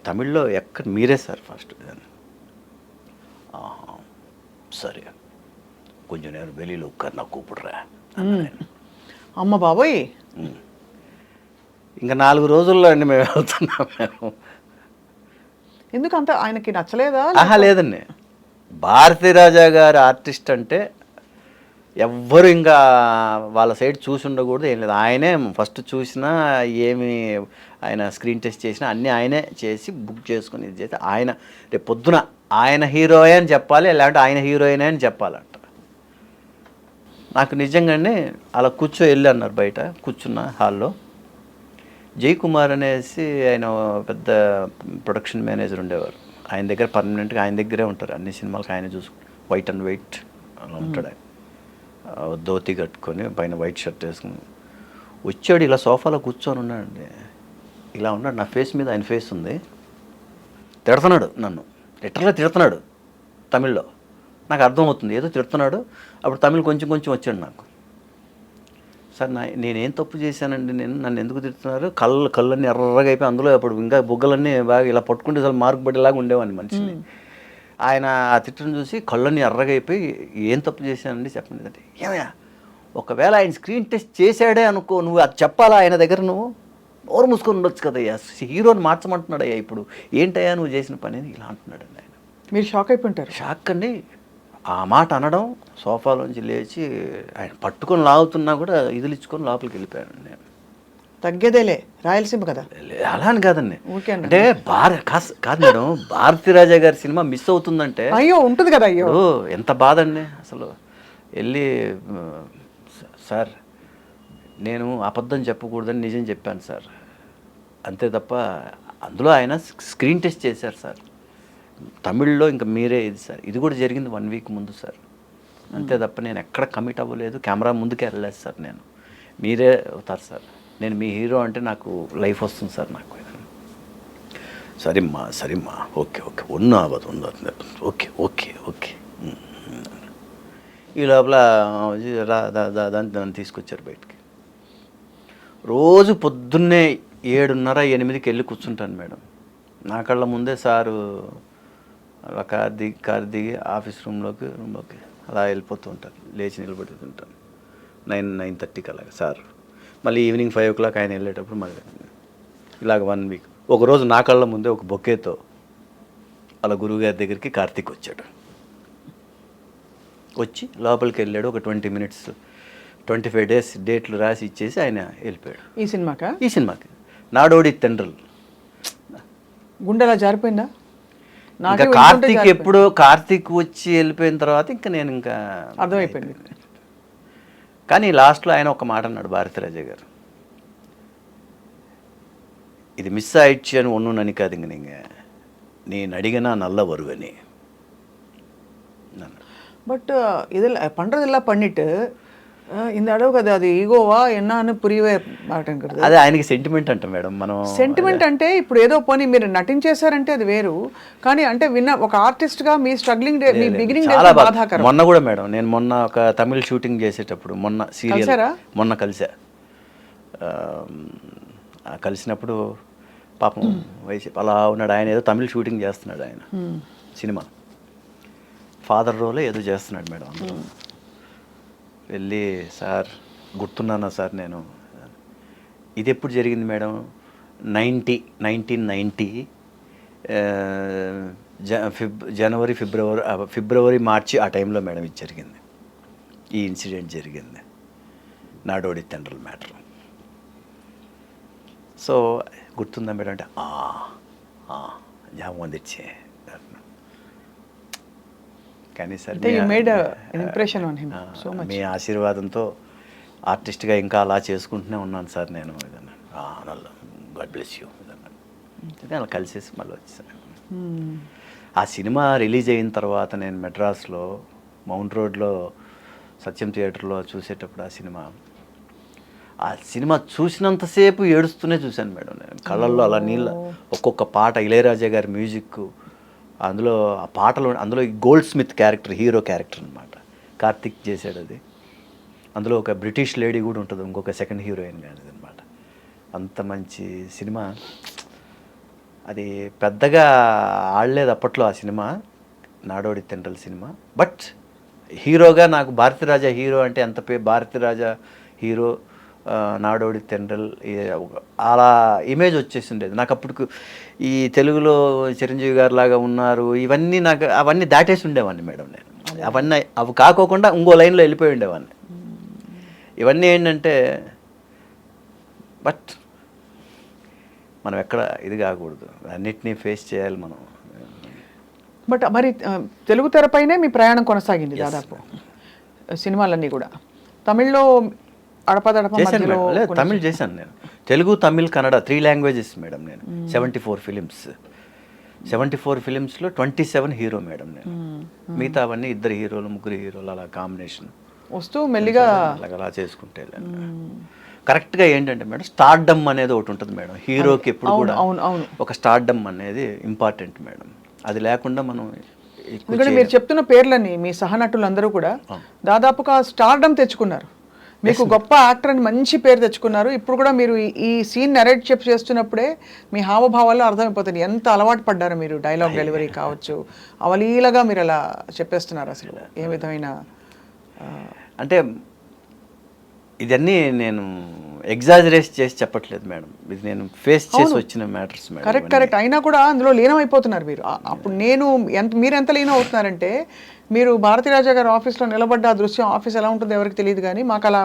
S3: తమిళ్లో ఎక్కడ మీరే సార్ ఫస్ట్. సరే కొంచెం నేను வெளியில் உட்கார் நான் கூப்பிடுறேன்.
S2: అమ్మ బాబోయ్,
S3: ఇంకా 4 రోజుల్లో అండి మేము వెళ్తున్నాం. మేము
S2: ఎందుకంత ఆయనకి నచ్చలేదా?
S3: లేదండి, భారతీరాజా గారు ఆర్టిస్ట్ అంటే ఎవ్వరు ఇంకా వాళ్ళ సైడ్ చూసి ఉండకూడదు, ఏం లేదు. ఆయనే ఫస్ట్ చూసినా, ఏమి ఆయన స్క్రీన్ టెస్ట్ చేసినా అన్నీ ఆయనే చేసి బుక్ చేసుకుని ఇది చేసి, ఆయన రేపు పొద్దున ఆయన హీరోయే అని చెప్పాలి, లేదంటే ఆయన హీరోయినే అని చెప్పాలంట. నాకు నిజంగానే అలా వెళ్ళి అన్నారు, బయట కూర్చున్న హాల్లో. జయకుమార్ అనేసి ఆయన పెద్ద ప్రొడక్షన్ మేనేజర్ ఉండేవారు, ఆయన దగ్గర పర్మనెంట్గా ఆయన దగ్గరే ఉంటారు, అన్ని సినిమాలకు ఆయన చూసుకుంటారు. వైట్ అండ్ వైట్ అలా ఉంటాడు ఆయన, ధోతి కట్టుకొని పైన వైట్ షర్ట్ వేసుకుని వచ్చాడు. ఇలా సోఫాలో కూర్చొని ఉన్నాడండి, ఇలా ఉన్నాడు. నా ఫేస్ మీద ఆయన ఫేస్ ఉంది. తిడుతున్నాడు నన్ను, లిటరల్గా తిడుతున్నాడు తమిళ్లో. నాకు అర్థమవుతుంది ఏదో తిడుతున్నాడు. అప్పుడు తమిళ్ కొంచెం కొంచెం వచ్చాడు నాకు. సార్ నేనేం తప్పు చేశానండి, నన్ను ఎందుకు తిడుతున్నారు? కళ్ళన్నీ ఎర్రగా అయిపోయి, అందులో అప్పుడు ఇంకా బుగ్గలన్నీ బాగా ఇలా పట్టుకుంటే అసలు మార్క్ పడేలాగా ఉండేవాడిని మనిషిని. ఆయన ఆ తిట్టను చూసి కళ్ళన్నీ ఎర్రగా అయిపోయి, ఏం తప్పు చేశానండి చెప్పండి అంటే, ఏమయ్యా ఒకవేళ ఆయన స్క్రీన్ టెస్ట్ చేశాడే అనుకో, నువ్వు అది చెప్పాలా ఆయన దగ్గర, నువ్వు నోరు మూసుకొని ఉండొచ్చు కదయ్యా, హీరోని మార్చమంటున్నాడయ్యా, ఇప్పుడు ఏంటయ్యా నువ్వు చేసిన పని అని ఇలా అంటున్నాడండి ఆయన.
S2: మీరు షాక్ అయిపోయింటారు.
S3: షాక్ అండి, ఆ మాట అనడం. సోఫాలోంచి లేచి ఆయన పట్టుకొని లాగుతున్నా కూడా ఇదిలిచ్చుకొని లోపలికి వెళ్ళిపోయాను నేను.
S2: తగ్గేదేలే, రాయలసీమ కదా.
S3: అలా అని కాదండి, అంటే కాదు మేడం, భారతీరాజా గారి సినిమా మిస్ అవుతుందంటే
S2: అయ్యో ఉంటుంది కదా, అయ్యో
S3: ఎంత బాధ అండి అసలు. వెళ్ళి సార్ నేను అబద్ధం చెప్పకూడదని నిజం చెప్పాను సార్, అంతే తప్ప అందులో ఆయన స్క్రీన్ టెస్ట్ చేశారు సార్ తమిళ్లో, ఇంకా మీరే ఇది సార్, ఇది కూడా జరిగింది 1 వీక్ ముందు సార్. అంతే తప్ప నేను ఎక్కడ కమిట్ అవ్వలేదు, కెమెరా ముందుకు వెళ్ళలేదు సార్. నేను మీరే అవుతారు సార్, నేను మీ హీరో అంటే నాకు లైఫ్ వస్తుంది సార్ నాకు. సరేమ్మా ఓకే అవ్వదు ఓకే ఓకే ఓకే. ఈ లోపల దాన్ని తీసుకొచ్చారు బయటికి. రోజు పొద్దున్నే 7:30-8కి వెళ్ళి కూర్చుంటాను మేడం. నా కళ్ళ ముందే సారు అలా కారు దిగి ఆఫీస్ రూమ్లోకి అలా వెళ్ళిపోతూ ఉంటారు. లేచి నిలబడుతుంటాను 9:30కి అలాగ సార్. మళ్ళీ ఈవినింగ్ 5 o'clock ఆయన వెళ్ళేటప్పుడు మళ్ళీ ఇలాగ 1 week. ఒకరోజు నా కళ్ళ ముందే ఒక బొకేతో అలా గురువుగారి దగ్గరికి కార్తీక్ వచ్చాడు. వచ్చి లోపలికి వెళ్ళాడు. ఒక 20 minutes 25 days డేట్లు రాసి ఇచ్చేసి ఆయన వెళ్ళిపోయాడు. ఈ సినిమాకి నాడోడి తండ్రులు.
S2: గుండెలా జారిపోయిందా?
S3: ఇంకా కార్తీక్ వచ్చి వెళ్ళిపోయిన తర్వాత ఇంకా నేను ఇంకా
S2: అర్థమైపోయింది.
S3: కానీ లాస్ట్లో ఆయన ఒక మాట అన్నాడు, భారతీరాజా గారు, இது மிஸ் ஆயிடுச்சுன்னு ஒன்றும் நினைக்காதீங்க, நீங்கள் நீ நடிகனா நல்ல வருவேனே.
S2: பட் இதில் பண்ணுறதெல்லாம் பண்ணிட்டு இந்த அளவுக்கு అది ఈగోవా ఎన్నాను పురియవే మాటంకరు.
S3: అదే ఆయనకి సెంటిమెంట్ అంట మేడం. మనం
S2: సెంటిమెంట్ అంటే ఇప్పుడు ఏదో పోనీ మీరు నటించేశారంటే అది వేరు, కానీ అంటే ఒక ఆర్టిస్ట్గా మీ స్ట్రగ్లింగ్ డే, మీ బిగినింగ్ డే బాధాకరం.
S3: మొన్న కూడా మేడం, నేను మొన్న ఒక తమిళ షూటింగ్ చేసేటప్పుడు మొన్న కలిసినప్పుడు పాపం వయసు అలా ఉన్నాడు. ఆయన ఏదో తమిళ షూటింగ్ చేస్తున్నాడు, ఆయన సినిమా ఫాదర్ రోల్ ఏదో చేస్తున్నాడు మేడం. అందులో వెళ్ళి సార్ గుర్తున్నానా సార్ నేను, ఇది ఎప్పుడు జరిగింది మేడం, 1990 జనవరి ఫిబ్రవరి మార్చి ఆ టైంలో మేడం ఇది జరిగింది, ఈ ఇన్సిడెంట్ జరిగింది, నాడోడి తండ్రుల మ్యాటర్. సో గుర్తుందా మేడం అంటే జ్ఞాపకం తెచ్చే. కానీ సార్ మీ ఆశీర్వాదంతో ఆర్టిస్ట్గా ఇంకా అలా చేసుకుంటూనే ఉన్నాను సార్ నేను. గాడ్ బ్లెస్ యూ అలా కలిసేసి మళ్ళీ వచ్చాను. ఆ సినిమా రిలీజ్ అయిన తర్వాత నేను మెడ్రాస్లో మౌంట్ రోడ్లో సత్యం థియేటర్లో చూసేటప్పుడు ఆ సినిమా చూసినంతసేపు ఏడుస్తూనే చూశాను మేడం. నేను కళ్ళల్లో అలా నీళ్ళ, ఒక్కొక్క పాట ఇళయరాజా గారి మ్యూజిక్, అందులో ఆ పాటలో, అందులో gold Smith character hero character అనమాట, కార్తిక్ చేశాడు అది. అందులో ఒక బ్రిటిష్ లేడీ కూడా ఉంటుంది, ఇంకొక సెకండ్ హీరోయిన్ కానీ అనమాట. అంత మంచి సినిమా అది. పెద్దగా ఆడలేదు అప్పట్లో ఆ సినిమా, నాడోడి తండ్రుల సినిమా. బట్ హీరోగా నాకు భారతీరాజా హీరో అంటే ఎంత భారతీరాజా హీరో, నాడోడి తండ్రుల్ అలా ఇమేజ్ వచ్చేసిండేది నాకు. అప్పుడు ఈ తెలుగులో చిరంజీవి గారు లాగా ఉన్నారు ఇవన్నీ నాకు, అవన్నీ దాటేసి ఉండేవాడిని మేడం నేను. అవి కాకోకుండా ఇంకో లైన్లో వెళ్ళిపోయి ఉండేవాడిని. ఇవన్నీ ఏంటంటే బట్ మనం ఎక్కడ ఇది కాకూడదు, అన్నిటినీ ఫేస్ చేయాలి మనం.
S2: బట్ మరి తెలుగు తెరపైనే మీ ప్రయాణం కొనసాగింది దాదాపు సినిమాలన్నీ కూడా. తమిళ్లో
S3: తమిళ్ చేశాను నేను, తెలుగు తమిళ్ కన్నడ 3 languages మేడం. నేను 74 ఫిలిమ్స్లో 27 హీరో మేడం నేను. మిగతా అవన్నీ 2 హీరోలు 3 హీరోలు అలా కాంబినేషన్
S2: వస్తూ మెల్లిగా
S3: అలా చేసుకుంటే కరెక్ట్గా ఏంటంటే మేడం, స్టార్డమ్ అనేది ఒకటి ఉంటుంది మేడం హీరోకి. ఎప్పుడు కూడా ఒక స్టార్డమ్ అనేది ఇంపార్టెంట్ మేడం. అది లేకుండా మనం,
S2: ఎందుకంటే మీరు చెప్తున్న పేర్లని మీ సహనటులందరూ కూడా దాదాపుగా స్టార్డమ్ తెచ్చుకున్నారు. మీకు గొప్ప యాక్టర్ అని మంచి పేరు తెచ్చుకున్నారు. ఇప్పుడు కూడా మీరు ఈ సీన్ నరేట్ చేస్తున్నప్పుడే మీ హావభావాల్లో అర్థమైపోతుంది ఎంత అలవాటు పడ్డారు మీరు. డైలాగ్ డెలివరీ కావచ్చు, అవలీలగా మీరు అలా చెప్పేస్తున్నారు. అసలు ఏ విధమైన
S3: అంటే ఇదన్నీ నేను ఎగ్జాజరేట్ చేసి చెప్పట్లేదు మేడం, ఇది నేను ఫేస్ చేసి వచ్చిన మ్యాటర్స్ మేడం.
S2: కరెక్ట్. అయినా కూడా అందులో లీనం అయిపోతున్నారు మీరు. అప్పుడు మీరు ఎంత లీనం అవుతున్నారంటే, మీరు భారతీరాజా గారి ఆఫీస్లో నిలబడ్డ ఆ దృశ్యం, ఆఫీస్ ఎలా ఉంటుందో ఎవరికి తెలియదు, కానీ మాకు అలా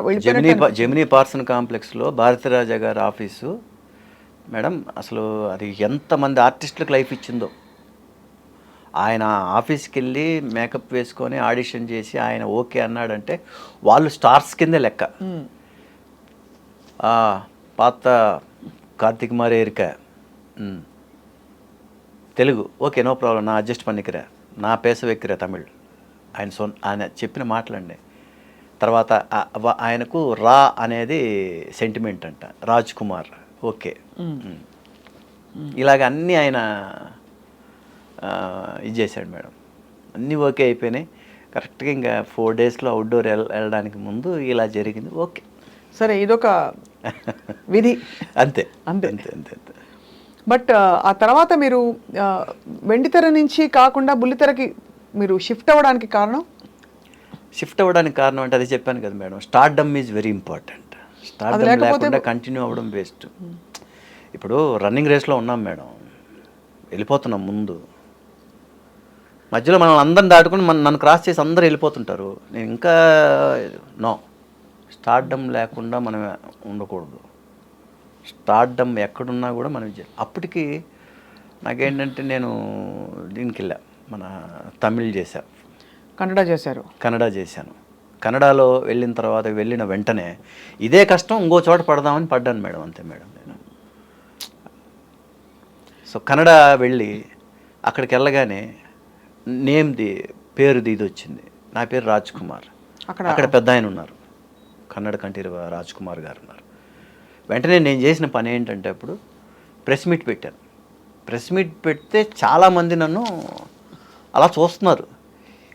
S3: జెమినీ పార్సన్ కాంప్లెక్స్లో భారతీరాజా గారి ఆఫీసు మేడం, అసలు అది ఎంతమంది ఆర్టిస్టులకు లైఫ్ ఇచ్చిందో. ఆయన ఆఫీస్కి వెళ్ళి మేకప్ వేసుకొని ఆడిషన్ చేసి ఆయన ఓకే అన్నాడంటే వాళ్ళు స్టార్స్ కిందే లెక్క. పాత కార్తిక్ మారే ఇరుక తెలుగు ఓకే నో ప్రాబ్లం, నా అడ్జస్ట్ பண்ணிக்கிறேன், నా பேச வைக்கிற தமிழ் ఆయన చెప్పిన మాటలండి. తర్వాత ఆయనకు రా అనేది సెంటిమెంట్ అంట, రాజ్ కుమార్. ఓకే, ఇలాగ అన్నీ ఆయన ఇది చేశాడు మేడం. అన్నీ ఓకే అయిపోయినాయి. కరెక్ట్గా ఇంకా 4 డేస్లో అవుట్డోర్ వెళ్ళడానికి ముందు ఇలా జరిగింది. ఓకే,
S2: సరే, ఇదొక విధి.
S3: అంతే
S2: అంతే
S3: అంతే అంతే అంతే.
S2: బట్ ఆ తర్వాత మీరు వెండితెర నుంచి కాకుండా బుల్లితెరకి మీరు షిఫ్ట్ అవ్వడానికి కారణం?
S3: షిఫ్ట్ అవ్వడానికి కారణం అంటే అది చెప్పాను కదా madam, stardom is very important. Stardom లేకుండా కంటిన్యూ అవ్వడం వేస్ట్. ఇప్పుడు రన్నింగ్ రేస్లో ఉన్నాం మేడం, వెళ్ళిపోతున్నాం ముందు, మధ్యలో మనం అందరిని దాటుకుని నన్ను క్రాస్ చేసి అందరూ వెళ్ళిపోతుంటారు. నేను ఇంకా నో, స్టార్డమ్ లేకుండా మనం ఉండకూడదు. స్టార్డమ్ ఎక్కడున్నా కూడా మనం అప్పటికి నాకేంటంటే నేను దీనికి వెళ్ళా, మన తమిళ్ చేశా, కన్నడ చేశాను. కన్నడలో వెళ్ళిన తర్వాత వెళ్ళిన వెంటనే ఇదే కష్టం ఇంకో చోట పడదామని పడ్డాను మేడం, అంతే మేడం. నేను సో కన్నడ వెళ్ళి అక్కడికి వెళ్ళగానే పేరుది ఇది వచ్చింది. నా పేరు రాజ్ కుమార్. అక్కడ పెద్ద ఆయన ఉన్నారు, కన్నడ కంఠీరవ రాజ్ కుమార్ గారు ఉన్నారు. వెంటనే నేను చేసిన పని ఏంటంటే అప్పుడు ప్రెస్ మీట్ పెట్టాను. ప్రెస్ మీట్ పెడితే చాలామంది నన్ను అలా చూస్తున్నారు,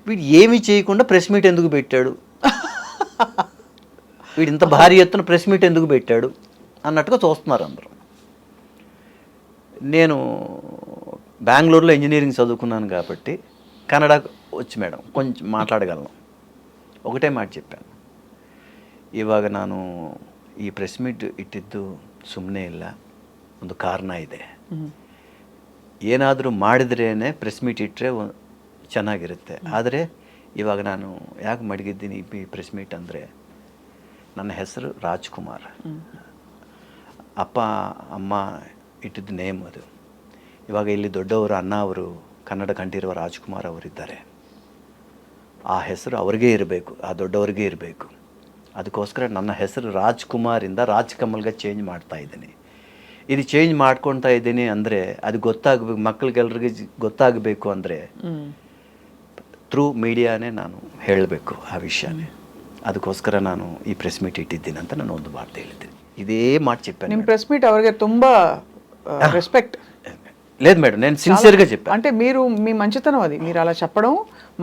S3: వీడు ఏమీ చేయకుండా ప్రెస్ మీట్ ఎందుకు పెట్టాడు, వీడు ఇంత భారీ ఎత్తున ప్రెస్ మీట్ ఎందుకు పెట్టాడు అన్నట్టుగా చూస్తున్నారు అందరూ. నేను బెంగళూరులో ఇంజనీరింగ్ చదువుకున్నాను కాబట్టి కన్నడ వచ్చి మేడం కొంచెం మాట్లాడగలను. ఒకటే మాట చెప్పాను, ಇವಾಗ ನಾನು ಈ ಪ್ರೆಸ್ ಮೀಟ್ ಇಟ್ಟಿದ್ದು ಸುಮ್ಮನೆ ಇಲ್ಲ, ಒಂದು ಕಾರಣ ಇದೆ. ಏನಾದರೂ ಮಾಡಿದ್ರೇ ಪ್ರೆಸ್ ಮೀಟ್ ಇಟ್ಟರೆ ಚೆನ್ನಾಗಿರುತ್ತೆ. ಆದರೆ ಇವಾಗ ನಾನು ಯಾಕೆ ಮಡಗಿದ್ದೀನಿ ಈ ಪ್ರೆಸ್ ಮೀಟ್ ಅಂದರೆ, ನನ್ನ ಹೆಸರು ರಾಜ್ ಕುಮಾರ್, ಅಪ್ಪ ಅಮ್ಮ ಇಟ್ಟಿದ್ದು ನೇಮ್ ಅದು. ಇವಾಗ ಇಲ್ಲಿ ದೊಡ್ಡವರು ಅಣ್ಣ ಅವರು ಕನ್ನಡ ಕಂಠೀರವ ರಾಜ್ ಕುಮಾರ್ ಅವರಿದ್ದಾರೆ, ಆ ಹೆಸರು ಅವ್ರಿಗೆ ಇರಬೇಕು, ಆ ದೊಡ್ಡವ್ರಿಗೆ ಇರಬೇಕು. ಅದಕ್ಕೋಸ್ಕರ ನನ್ನ ಹೆಸರು ರಾಜ್ ಕುಮಾರಿಂದ ರಾಜ್ ಕಮಲ್ಗೆ ಚೇಂಜ್ ಮಾಡ್ತಾ ಇದ್ದೀನಿ. ಇದು ಚೇಂಜ್ ಮಾಡ್ಕೊಳ್ತಾ ಇದ್ದೀನಿ ಅಂದರೆ ಅದು ಗೊತ್ತಾಗಬೇಕು, ಮಕ್ಕಳಿಗೆಲ್ರಿಗೆ ಗೊತ್ತಾಗಬೇಕು ಅಂದರೆ ಥ್ರೂ ಮೀಡಿಯಾನೇ ನಾನು ಹೇಳಬೇಕು ಆ ವಿಷಯನೇ. ಅದಕ್ಕೋಸ್ಕರ ನಾನು ಈ ಪ್ರೆಸ್ ಮೀಟ್ ಇಟ್ಟಿದ್ದೀನಿ ಅಂತ ನಾನು ಒಂದು ಮಾತು ಹೇಳಿದ್ದೀನಿ. ಇದೇ ಮಾತು చెప్పాను.
S2: ನಿಮ್ಮ ಪ್ರೆಸ್ ಮೀಟ್ ಅವರಿಗೆ ತುಂಬಾ రెస్పెక్ట్
S3: లేదు మేడం, నేను సిన్సియర్గా చెప్పాను.
S2: అంటే మీరు మీ మంచితనం అది, మీరు అలా చెప్పడం,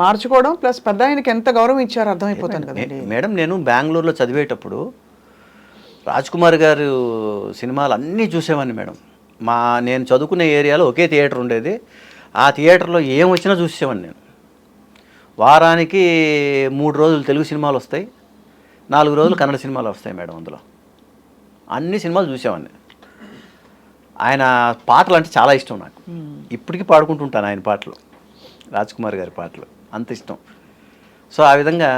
S2: మార్చుకోవడం, ప్లస్ పెద్ద ఆయనకి ఎంత గౌరవం ఇచ్చారో అర్థమైపోతాను కదండి.
S3: మేడం నేను బెంగళూరులో చదివేటప్పుడు రాజ్ కుమార్ గారు సినిమాలు అన్నీ చూసేవాడిని మేడం. నేను చదువుకునే ఏరియాలో ఒకే థియేటర్ ఉండేది, ఆ థియేటర్లో ఏం వచ్చినా చూసేవాడిని నేను. వారానికి 3 రోజులు తెలుగు సినిమాలు వస్తాయి, 4 రోజులు కన్నడ సినిమాలు వస్తాయి మేడం. అందులో అన్ని సినిమాలు చూసేవాడిని. ఆయన పాటలు అంటే చాలా ఇష్టం నాకు, ఇప్పటికీ పాడుకుంటుంటాను ఆయన పాటలు, రాజ్ కుమార్ గారి పాటలు అంత ఇష్టం. సో ఆ విధంగా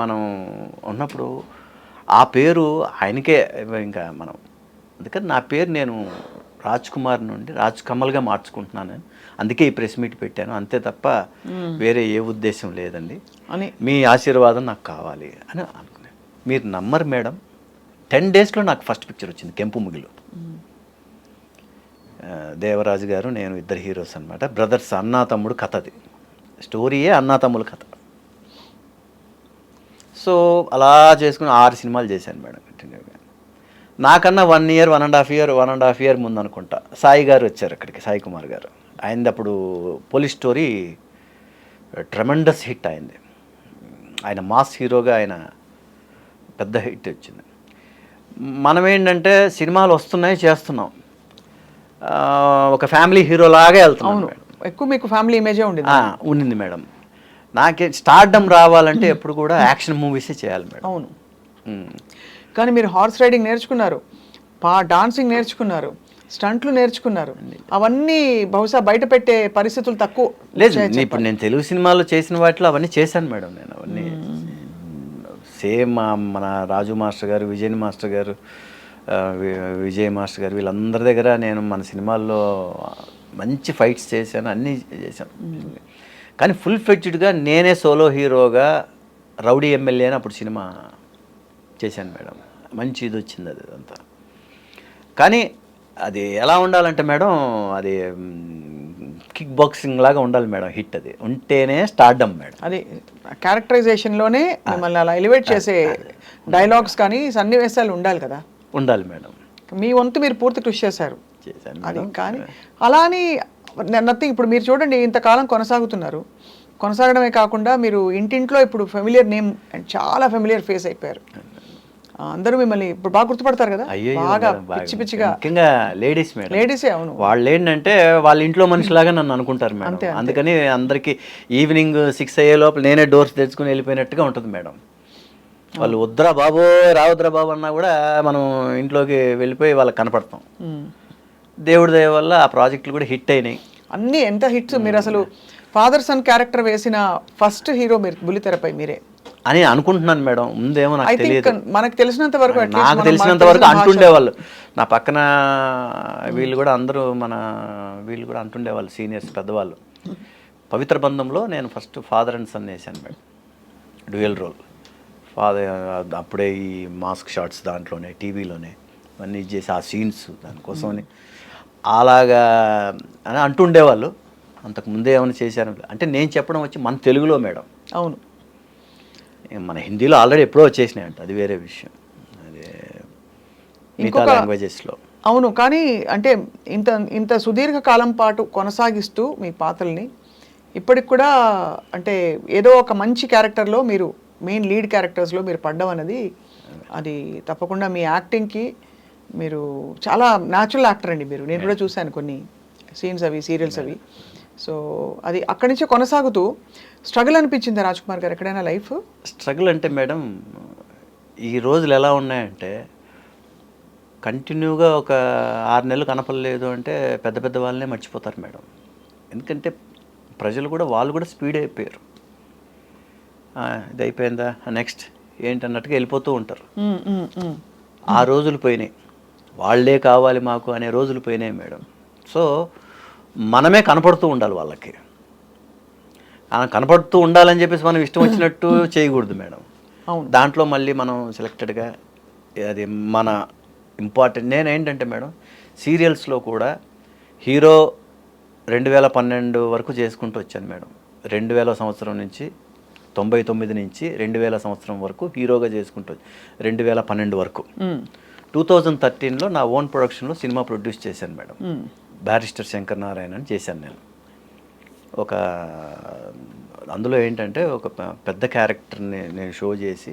S3: మనం ఉన్నప్పుడు ఆ పేరు ఆయనకే ఇంకా మనం, అందుకని నా పేరు నేను రాజ్ కుమార్ నుండి రాజ్ కమల్గా మార్చుకుంటున్నాను. అందుకే ఈ ప్రెస్ మీట్ పెట్టాను, అంతే తప్ప వేరే ఏ ఉద్దేశం లేదండి అని. మీ ఆశీర్వాదం నాకు కావాలి అని అనుకున్నాను. మీరు నమ్మరు మేడం, 10 డేస్లో నాకు ఫస్ట్ పిక్చర్ వచ్చింది, కెంపు ముగిలు. దేవరాజు గారు నేను ఇద్దరు హీరోస్ అనమాట, బ్రదర్స్, అన్నా తమ్ముడు కథ. అది స్టోరీయే అన్నా తమ్ముడు కథ. సో అలా చేసుకుని 6 సినిమాలు చేశాను మేడం కంటిన్యూగా. నాకన్నా 1 ఇయర్ 1.5 ఇయర్ ముందు అనుకుంటా సాయి గారు వచ్చారు అక్కడికి, సాయి కుమార్ గారు. ఆయనది అప్పుడు పోలీస్ స్టోరీ ట్రెమెండస్ హిట్ అయింది. ఆయన మాస్ హీరోగా ఆయన పెద్ద హిట్ వచ్చింది. మనం ఏంటంటే సినిమాలు వస్తున్నాయి, చేస్తున్నాం, ఒక ఫ్యామిలీ హీరో లాగా వెళ్తున్నాం.
S2: ఎక్కువ మీకు ఫ్యామిలీ ఇమేజే
S3: ఉండింది మేడం. నాకే స్టార్డమ్ రావాలంటే ఎప్పుడు కూడా యాక్షన్ మూవీసే చేయాలి మేడం.
S2: అవును, కానీ మీరు హార్స్ రైడింగ్ నేర్చుకున్నారు, డాన్సింగ్ నేర్చుకున్నారు, స్టంట్లు నేర్చుకున్నారు, అవన్నీ బహుశా బయట పెట్టే పరిస్థితులు తక్కువ
S3: లేదు. ఇప్పుడు నేను తెలుగు సినిమాలో చేసిన వాటిలో అవన్నీ చేశాను మేడం. నేను అవన్నీ సేమ్ మన రాజు మాస్టర్ గారు, విజయ్ మాస్టర్ గారు, విజయ్ మాస్టర్ గారు, వీళ్ళందరి దగ్గర నేను మన సినిమాల్లో మంచి ఫైట్స్ చేశాను, అన్నీ చేశాను. కానీ ఫుల్ ఫ్లెడ్జ్డ్గా నేనే సోలో హీరోగా రౌడీ ఎమ్మెల్యే అని అప్పుడు సినిమా చేశాను మేడం. మంచి ఇది వచ్చింది అది అంతా. కానీ అది ఎలా ఉండాలంటే మేడం, అది కిక్ బాక్సింగ్ లాగా ఉండాలి మేడం, హిట్ అది ఉంటేనే స్టార్డమ్ మేడం.
S2: అది క్యారెక్టరైజేషన్లోనే మిమ్మల్ని అలా ఎలివేట్ చేసే డైలాగ్స్ కానీ సన్నివేశాలు ఉండాలి కదా.
S3: ఉండాలి మేడం.
S2: మీ వంతు మీరు పూర్తి కృషి చేశారు
S3: చేశాను
S2: అది.
S3: మేడం.
S2: కానీ అలా అని నథింగ్. ఇప్పుడు మీరు చూడండి, ఇంతకాలం కొనసాగుతున్నారు, కొనసాగడమే కాకుండా మీరు ఇంటింట్లో ఇప్పుడు ఫెమిలియర్ నేమ్ అండ్ చాలా ఫెమిలియర్ ఫేస్ అయిపోయారు. అందరూ మిమ్మల్ని ఇప్పుడు బాగా గుర్తుపడతారు కదా,
S3: అయ్యో
S2: బాగా
S3: మేడం, బాగా.
S2: పిచ్చి పిచ్చిగా.
S3: ముఖ్యంగా లేడీస్ మేడం.
S2: లేడీసే, అవును.
S3: వాళ్ళు ఏంటంటే వాళ్ళ ఇంట్లో మనిషిలాగా నన్ను అనుకుంటారు మేడం.
S2: అంతే, అంతే.
S3: అందుకని అందరికీ ఈవినింగ్ 6 అయ్యే లోపల నేనే డోర్స్ తెచ్చుకుని వెళ్ళిపోయినట్టుగా ఉంటుంది మేడం. వాళ్ళు వద్దురా బాబు, రావద్దురా బాబు అన్నా కూడా మనం ఇంట్లోకి వెళ్ళిపోయి వాళ్ళకి కనపడతాం. దేవుడి దయ వల్ల ఆ ప్రాజెక్టులు కూడా హిట్ అయినాయి
S2: అన్నీ. ఎంత హిట్స్. మీరు అసలు ఫాదర్ సన్ క్యారెక్టర్ వేసిన ఫస్ట్ హీరో మీరు బుల్లితెరపై మీరే
S3: అని అనుకుంటున్నాను మేడం. ముందేమో నాకు తెలియదు.
S2: మనకు తెలిసినంత వరకు,
S3: నాకు తెలిసినంత వరకు అంటుండేవాళ్ళు నా పక్కన, వీళ్ళు కూడా అందరూ వీళ్ళు కూడా అంటుండేవాళ్ళు, సీనియర్స్ పెద్దవాళ్ళు. పవిత్ర బంధంలో నేను ఫస్ట్ ఫాదర్ అండ్ సన్ వేసాను మేడం, డ్యూయల్ రోల్. ఫాదర్ అప్పుడే ఈ మాస్క్ షాట్స్ దాంట్లోనే, టీవీలోనే అన్నీ చేసి ఆ సీన్స్ దానికోసమని అలాగా అని అంటుండేవాళ్ళు. అంతకు ముందే ఏమైనా చేశాను అంటే నేను చెప్పడం వచ్చి మన తెలుగులో మేడం.
S2: అవును,
S3: మన హిందీలో ఆల్రెడీ ఎప్పుడో వచ్చేసినాయి అంట, అది వేరే విషయం. అదే మిగతా లాంగ్వేజెస్లో.
S2: అవును. కానీ అంటే ఇంత ఇంత సుదీర్ఘ కాలం పాటు కొనసాగిస్తూ మీ పాత్రల్ని ఇప్పటికి కూడా, అంటే ఏదో ఒక మంచి క్యారెక్టర్లో మీరు మెయిన్ లీడ్ క్యారెక్టర్స్లో మీరు పడ్డం అనేది, అది తప్పకుండా మీ యాక్టింగ్కి, మీరు చాలా న్యాచురల్ యాక్టర్ అండి మీరు. నేను కూడా చూశాను కొన్ని సీన్స్ అవి, సీరియల్స్ అవి. సో అది అక్కడి నుంచే కొనసాగుతూ స్ట్రగుల్ అనిపించింది రాజ్ కుమార్ గారు ఎక్కడైనా లైఫ్?
S3: స్ట్రగుల్ అంటే మేడం, ఈ రోజులు ఎలా ఉన్నాయంటే కంటిన్యూగా ఒక 6 నెలలు కనపడలేదు అంటే పెద్ద పెద్ద వాళ్ళనే మర్చిపోతారు మేడం. ఎందుకంటే ప్రజలు కూడా, వాళ్ళు కూడా స్పీడ్ అయిపోయారు. ఇది అయిపోయిందా, నెక్స్ట్ ఏంటన్నట్టుగా వెళ్ళిపోతూ ఉంటారు. ఆ రోజులు పోయినాయి. వాళ్ళే కావాలి మాకు అనే రోజులు పోయినాయి మేడం. సో మనమే కనపడుతూ ఉండాలి వాళ్ళకి. కనపడుతూ ఉండాలని చెప్పేసి మనం ఇష్టం వచ్చినట్టు చేయకూడదు మేడం. దాంట్లో మళ్ళీ మనం సెలెక్టెడ్గా, అది మన ఇంపార్టెంట్. నేను ఏంటంటే మేడం, సీరియల్స్లో కూడా హీరో 2012 వరకు చేసుకుంటూ వచ్చాను మేడం. 2000 సంవత్సరం నుంచి 99 నుంచి 2000 సంవత్సరం వరకు హీరోగా చేసుకుంటూ 2012 వరకు. 2013లో నా ఓన్ ప్రొడక్షన్లో సినిమా ప్రొడ్యూస్ చేశాను మేడం. బ్యారిస్టర్ శంకర్ నారాయణ అని చేశాను నేను. అందులో ఏంటంటే ఒక పెద్ద క్యారెక్టర్ని నేను షో చేసి,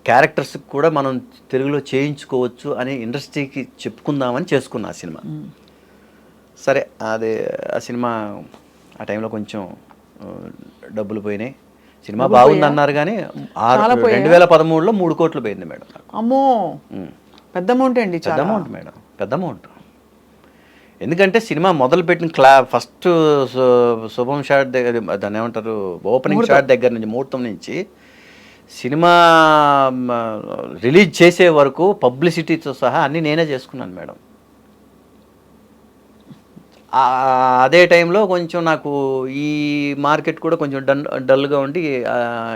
S3: క్యారెక్టర్స్కి కూడా మనం తెలుగులో చేయించుకోవచ్చు అని ఇండస్ట్రీకి చెప్పుకుందామని చేసుకున్నా ఆ సినిమా. సరే, ఆ సినిమా ఆ టైంలో కొంచెం డబ్బులు పోయినాయి. సినిమా బాగుంది అన్నారు కానీ 2013లో 3 కోట్లు పోయింది మేడం.
S2: అమ్మో, పెద్ద అమౌంట్ అండి.
S3: పెద్ద అమౌంట్ మేడం, పెద్ద అమౌంట్. ఎందుకంటే సినిమా మొదలుపెట్టిన ఫస్ట్ శుభం షాట్ దగ్గర, దాన్ని ఏమంటారు, ఓపెనింగ్ షాట్ దగ్గర నుంచి, ముహూర్తం నుంచి సినిమా రిలీజ్ చేసే వరకు పబ్లిసిటీతో సహా అన్నీ నేనే చేసుకున్నాను మేడం. అదే టైంలో కొంచెం నాకు ఈ మార్కెట్ కూడా కొంచెం డల్గా ఉండి,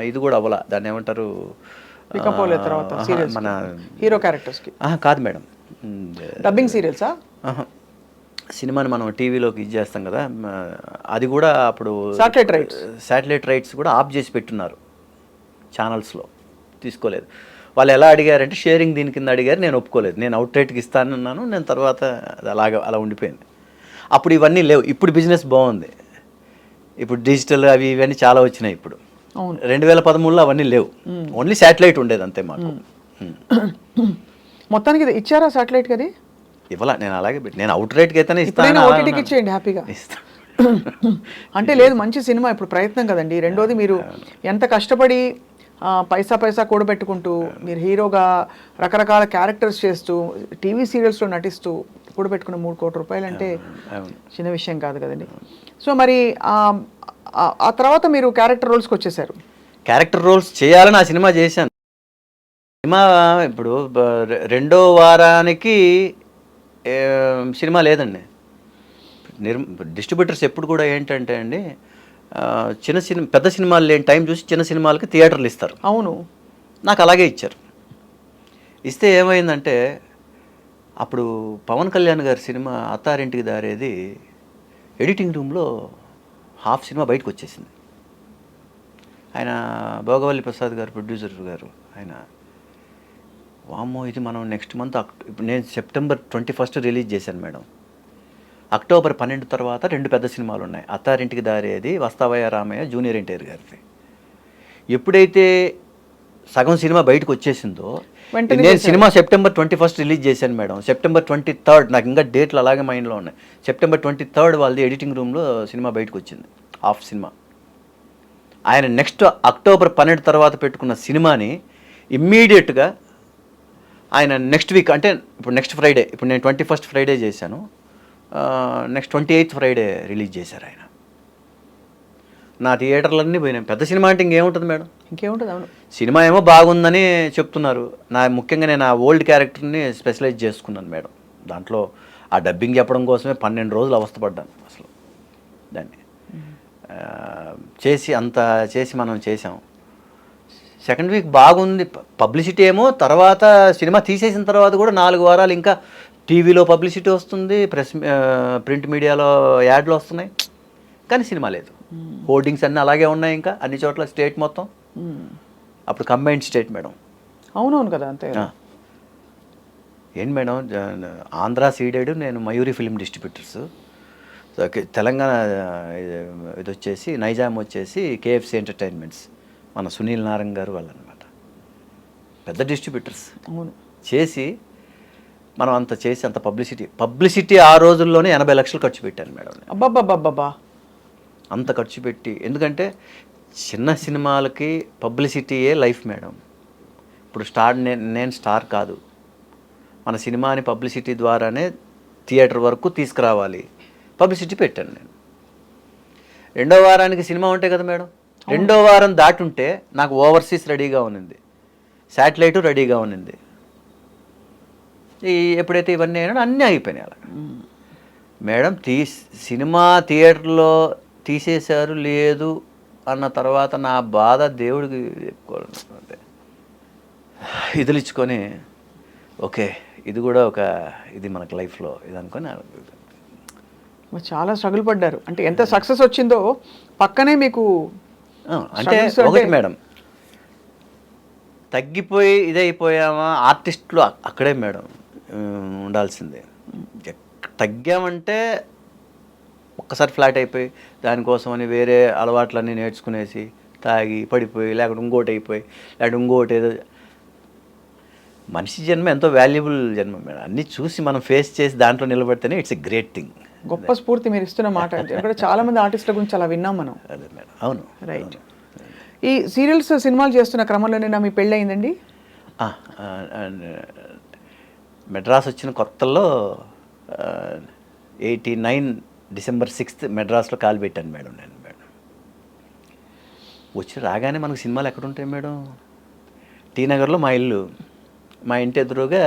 S3: ఇది కూడా అవ్వాల, దాన్ని ఏమంటారు,
S2: మన హీరో క్యారెక్టర్స్కి
S3: కాదు మేడం,
S2: డబ్బింగ్ సీరియల్సా,
S3: సినిమాని మనం టీవీలోకి ఇది చేస్తాం కదా, అది కూడా అప్పుడు శాటిలైట్ రైట్స్ కూడా ఆఫ్ చేసి పెట్టున్నారు ఛానల్స్లో, తీసుకోలేదు. వాళ్ళు ఎలా అడిగారంటే షేరింగ్ దీని కింద అడిగారు, నేను ఒప్పుకోలేదు. నేను అవుట్ రైట్కి ఇస్తానన్నాను. నేను తర్వాత అది అలా ఉండిపోయింది. అప్పుడు ఇవన్నీ లేవు. ఇప్పుడు బిజినెస్ బాగుంది. ఇప్పుడు డిజిటల్ అవి ఇవన్నీ చాలా వచ్చినాయి. ఇప్పుడు 2013లో అవన్నీ లేవు. ఓన్లీ శాటిలైట్ ఉండేది అంతే మాకు.
S2: మొత్తానికి ఇచ్చారా శాటిలైట్కి? అది
S3: ఇవ్వాల. నేను అలాగే నేను అవుట్ రైట్కి అయితేనే ఇస్తాను.
S2: ఓటీటీకి ఇచ్చేయండి హ్యాపీగా. అంటే లేదు, మంచి సినిమా, ఇప్పుడు ప్రయత్నం కదండి. రెండోది, మీరు ఎంత కష్టపడి పైసా కూడబెట్టుకుంటూ మీరు హీరోగా రకరకాల క్యారెక్టర్స్ చేస్తూ టీవీ సీరియల్స్లో నటిస్తూ కూడబెట్టుకున్న 3 కోట్ల రూపాయలు అంటే చిన్న విషయం కాదు కదండి. సో మరి ఆ తర్వాత మీరు క్యారెక్టర్ రోల్స్కి వచ్చేసారు.
S3: క్యారెక్టర్ రోల్స్ చేయాలని ఆ సినిమా చేశాను. సినిమా ఇప్పుడు 2వ వారానికి సినిమా లేదండి. డిస్ట్రిబ్యూటర్స్ ఎప్పుడు కూడా ఏంటంటే అండి, పెద్ద సినిమాలు లేని టైం చూసి చిన్న సినిమాలకి థియేటర్లు ఇస్తారు.
S2: అవును,
S3: నాకు అలాగే ఇచ్చారు. ఇస్తే ఏమైందంటే, అప్పుడు పవన్ కళ్యాణ్ గారి సినిమా అత్తారింటికి దారేది ఎడిటింగ్ రూమ్లో హాఫ్ సినిమా బయటకు వచ్చేసింది. ఆయన భోగవల్లి ప్రసాద్ గారు, ప్రొడ్యూసర్ గారు, ఆయన వామ్మో ఇది మనం నెక్స్ట్ మంత్ ఇప్పుడు నేను సెప్టెంబర్ 21 రిలీజ్ చేశాను మేడం. అక్టోబర్ 12 తర్వాత 2 పెద్ద సినిమాలు ఉన్నాయి. అత్తారింటికి దారేది, వస్తావయ్య రామయ్య, జూనియర్ ఎన్టీఆర్ గారిది. ఎప్పుడైతే సగం సినిమా బయటకు వచ్చేసిందో నేను సినిమా సెప్టెంబర్ 21 రిలీజ్ చేశాను మేడం. సెప్టెంబర్ 23 నాకు ఇంకా డేట్లు అలాగే మైండ్లో ఉన్నాయి. సెప్టెంబర్ 23 వాళ్ళది ఎడిటింగ్ రూమ్లో సినిమా బయటకు వచ్చింది, హాఫ్ సినిమా. ఆయన నెక్స్ట్ అక్టోబర్ 12 తర్వాత పెట్టుకున్న సినిమాని ఇమ్మీడియట్గా ఆయన నెక్స్ట్ వీక్, అంటే ఇప్పుడు నెక్స్ట్ ఫ్రైడే, ఇప్పుడు నేను 21 ఫ్రైడే చేశాను, నెక్స్ట్ 28 ఫ్రైడే రిలీజ్ చేశారు ఆయన. నా థియేటర్లన్నీ పోయినాయి. పెద్ద సినిమా అంటే ఇంకేముంటుంది మేడం,
S2: ఇంకేముంటుంది. అవును,
S3: సినిమా ఏమో బాగుందని చెప్తున్నారు. ముఖ్యంగా నేను ఆ ఓల్డ్ క్యారెక్టర్ని స్పెషలైజ్ చేసుకున్నాను మేడం. దాంట్లో ఆ డబ్బింగ్ చెప్పడం కోసమే 12 రోజులు అవస్థపడ్డాను అసలు. దాన్ని చేసి మనం చేసాం. సెకండ్ వీక్ బాగుంది, పబ్లిసిటీ ఏమో. తర్వాత సినిమా తీసేసిన తర్వాత కూడా 4 వారాలు ఇంకా టీవీలో పబ్లిసిటీ వస్తుంది, ప్రింట్ మీడియాలో యాడ్లు వస్తున్నాయి, కానీ సినిమా లేదు. హోర్డింగ్స్ అన్నీ అలాగే ఉన్నాయి ఇంకా అన్ని చోట్ల, స్టేట్ మొత్తం. అప్పుడు కంబైన్డ్ స్టేట్ మేడం.
S2: అవునవును కదా, అంతే.
S3: ఏంటి మేడం, ఆంధ్ర సీడెడ్, నేను మయూరి ఫిల్మ్ డిస్ట్రిబ్యూటర్స్. తెలంగాణ ఇది వచ్చేసి నైజాం వచ్చేసి కేఎఫ్సి ఎంటర్టైన్మెంట్స్, మన సునీల్ నారంగ్ గారు వాళ్ళు అనమాట, పెద్ద డిస్ట్రిబ్యూటర్స్. చేసి మనం అంత చేసి అంత పబ్లిసిటీ ఆ రోజుల్లోనే 80 లక్షలు ఖర్చు పెట్టాను మేడం.
S2: అబ్బాబ్బాబ్బా,
S3: అంత ఖర్చు పెట్టి. ఎందుకంటే చిన్న సినిమాలకి పబ్లిసిటీయే లైఫ్ మేడం. ఇప్పుడు నేను స్టార్ కాదు, మన సినిమాని పబ్లిసిటీ ద్వారానే థియేటర్ వరకు తీసుకురావాలి. పబ్లిసిటీ పెట్టాను నేను. 2వ వారానికి సినిమా ఉంటాయి కదా మేడం, 2వ వారం దాటుంటే నాకు ఓవర్సీస్ రెడీగా ఉన్నింది, శాటిలైటు రెడీగా ఉన్నింది. ఎప్పుడైతే ఇవన్నీ అయినా అన్నీ అయిపోయినాయి అలా మేడం. సినిమా థియేటర్లో తీసేశారు లేదు అన్న తర్వాత నా బాధ దేవుడికి చెప్పుకోవాలి. ఇదిలిచ్చుకొని ఓకే ఇది కూడా ఒక ఇది మనకు లైఫ్లో ఇది అనుకొని
S2: చాలా స్ట్రగుల్ పడ్డారు. అంటే ఎంత సక్సెస్ వచ్చిందో పక్కనే మీకు
S3: అంటే ఒకటి మేడం, తగ్గిపోయి ఇదైపోయామా ఆర్టిస్టులు అక్కడే మేడం ఉండాల్సిందే. తగ్గామంటే ఒక్కసారి ఫ్లాట్ అయిపోయి దానికోసమని వేరే అలవాట్లన్నీ నేర్చుకునేసి తాగి పడిపోయి, లేకపోతే ఇంకోటి అయిపోయి, లేకపోతే ఇంకోటి ఏదో. మనిషి జన్మ ఎంతో వాల్యుబుల్ జన్మ మేడం. అన్నీ చూసి మనం ఫేస్ చేసి దాంట్లో నిలబడితేనే ఇట్స్ ఎ గ్రేట్ థింగ్.
S2: గొప్ప స్ఫూర్తి మీరు ఇస్తున్న మాట. ఇక్కడ చాలా మంది ఆర్టిస్టుల గురించి అలా విన్నాం మనం.
S3: అదే మేడం, అవును,
S2: రైట్. ఈ సీరియల్స్ సినిమాలు చేస్తున్న క్రమంలోనే మీ పెళ్ళి అయిందండి?
S3: మెడ్రాస్ వచ్చిన కొత్తలో 89 డిసెంబర్ 6 మెడ్రాస్లో కాలు పెట్టాను మేడం నేను. మేడం వచ్చి రాగానే మనకు సినిమాలు ఎక్కడుంటాయి మేడం, టీ నగర్లో మా ఇల్లు, మా ఇంటి ఎదురుగా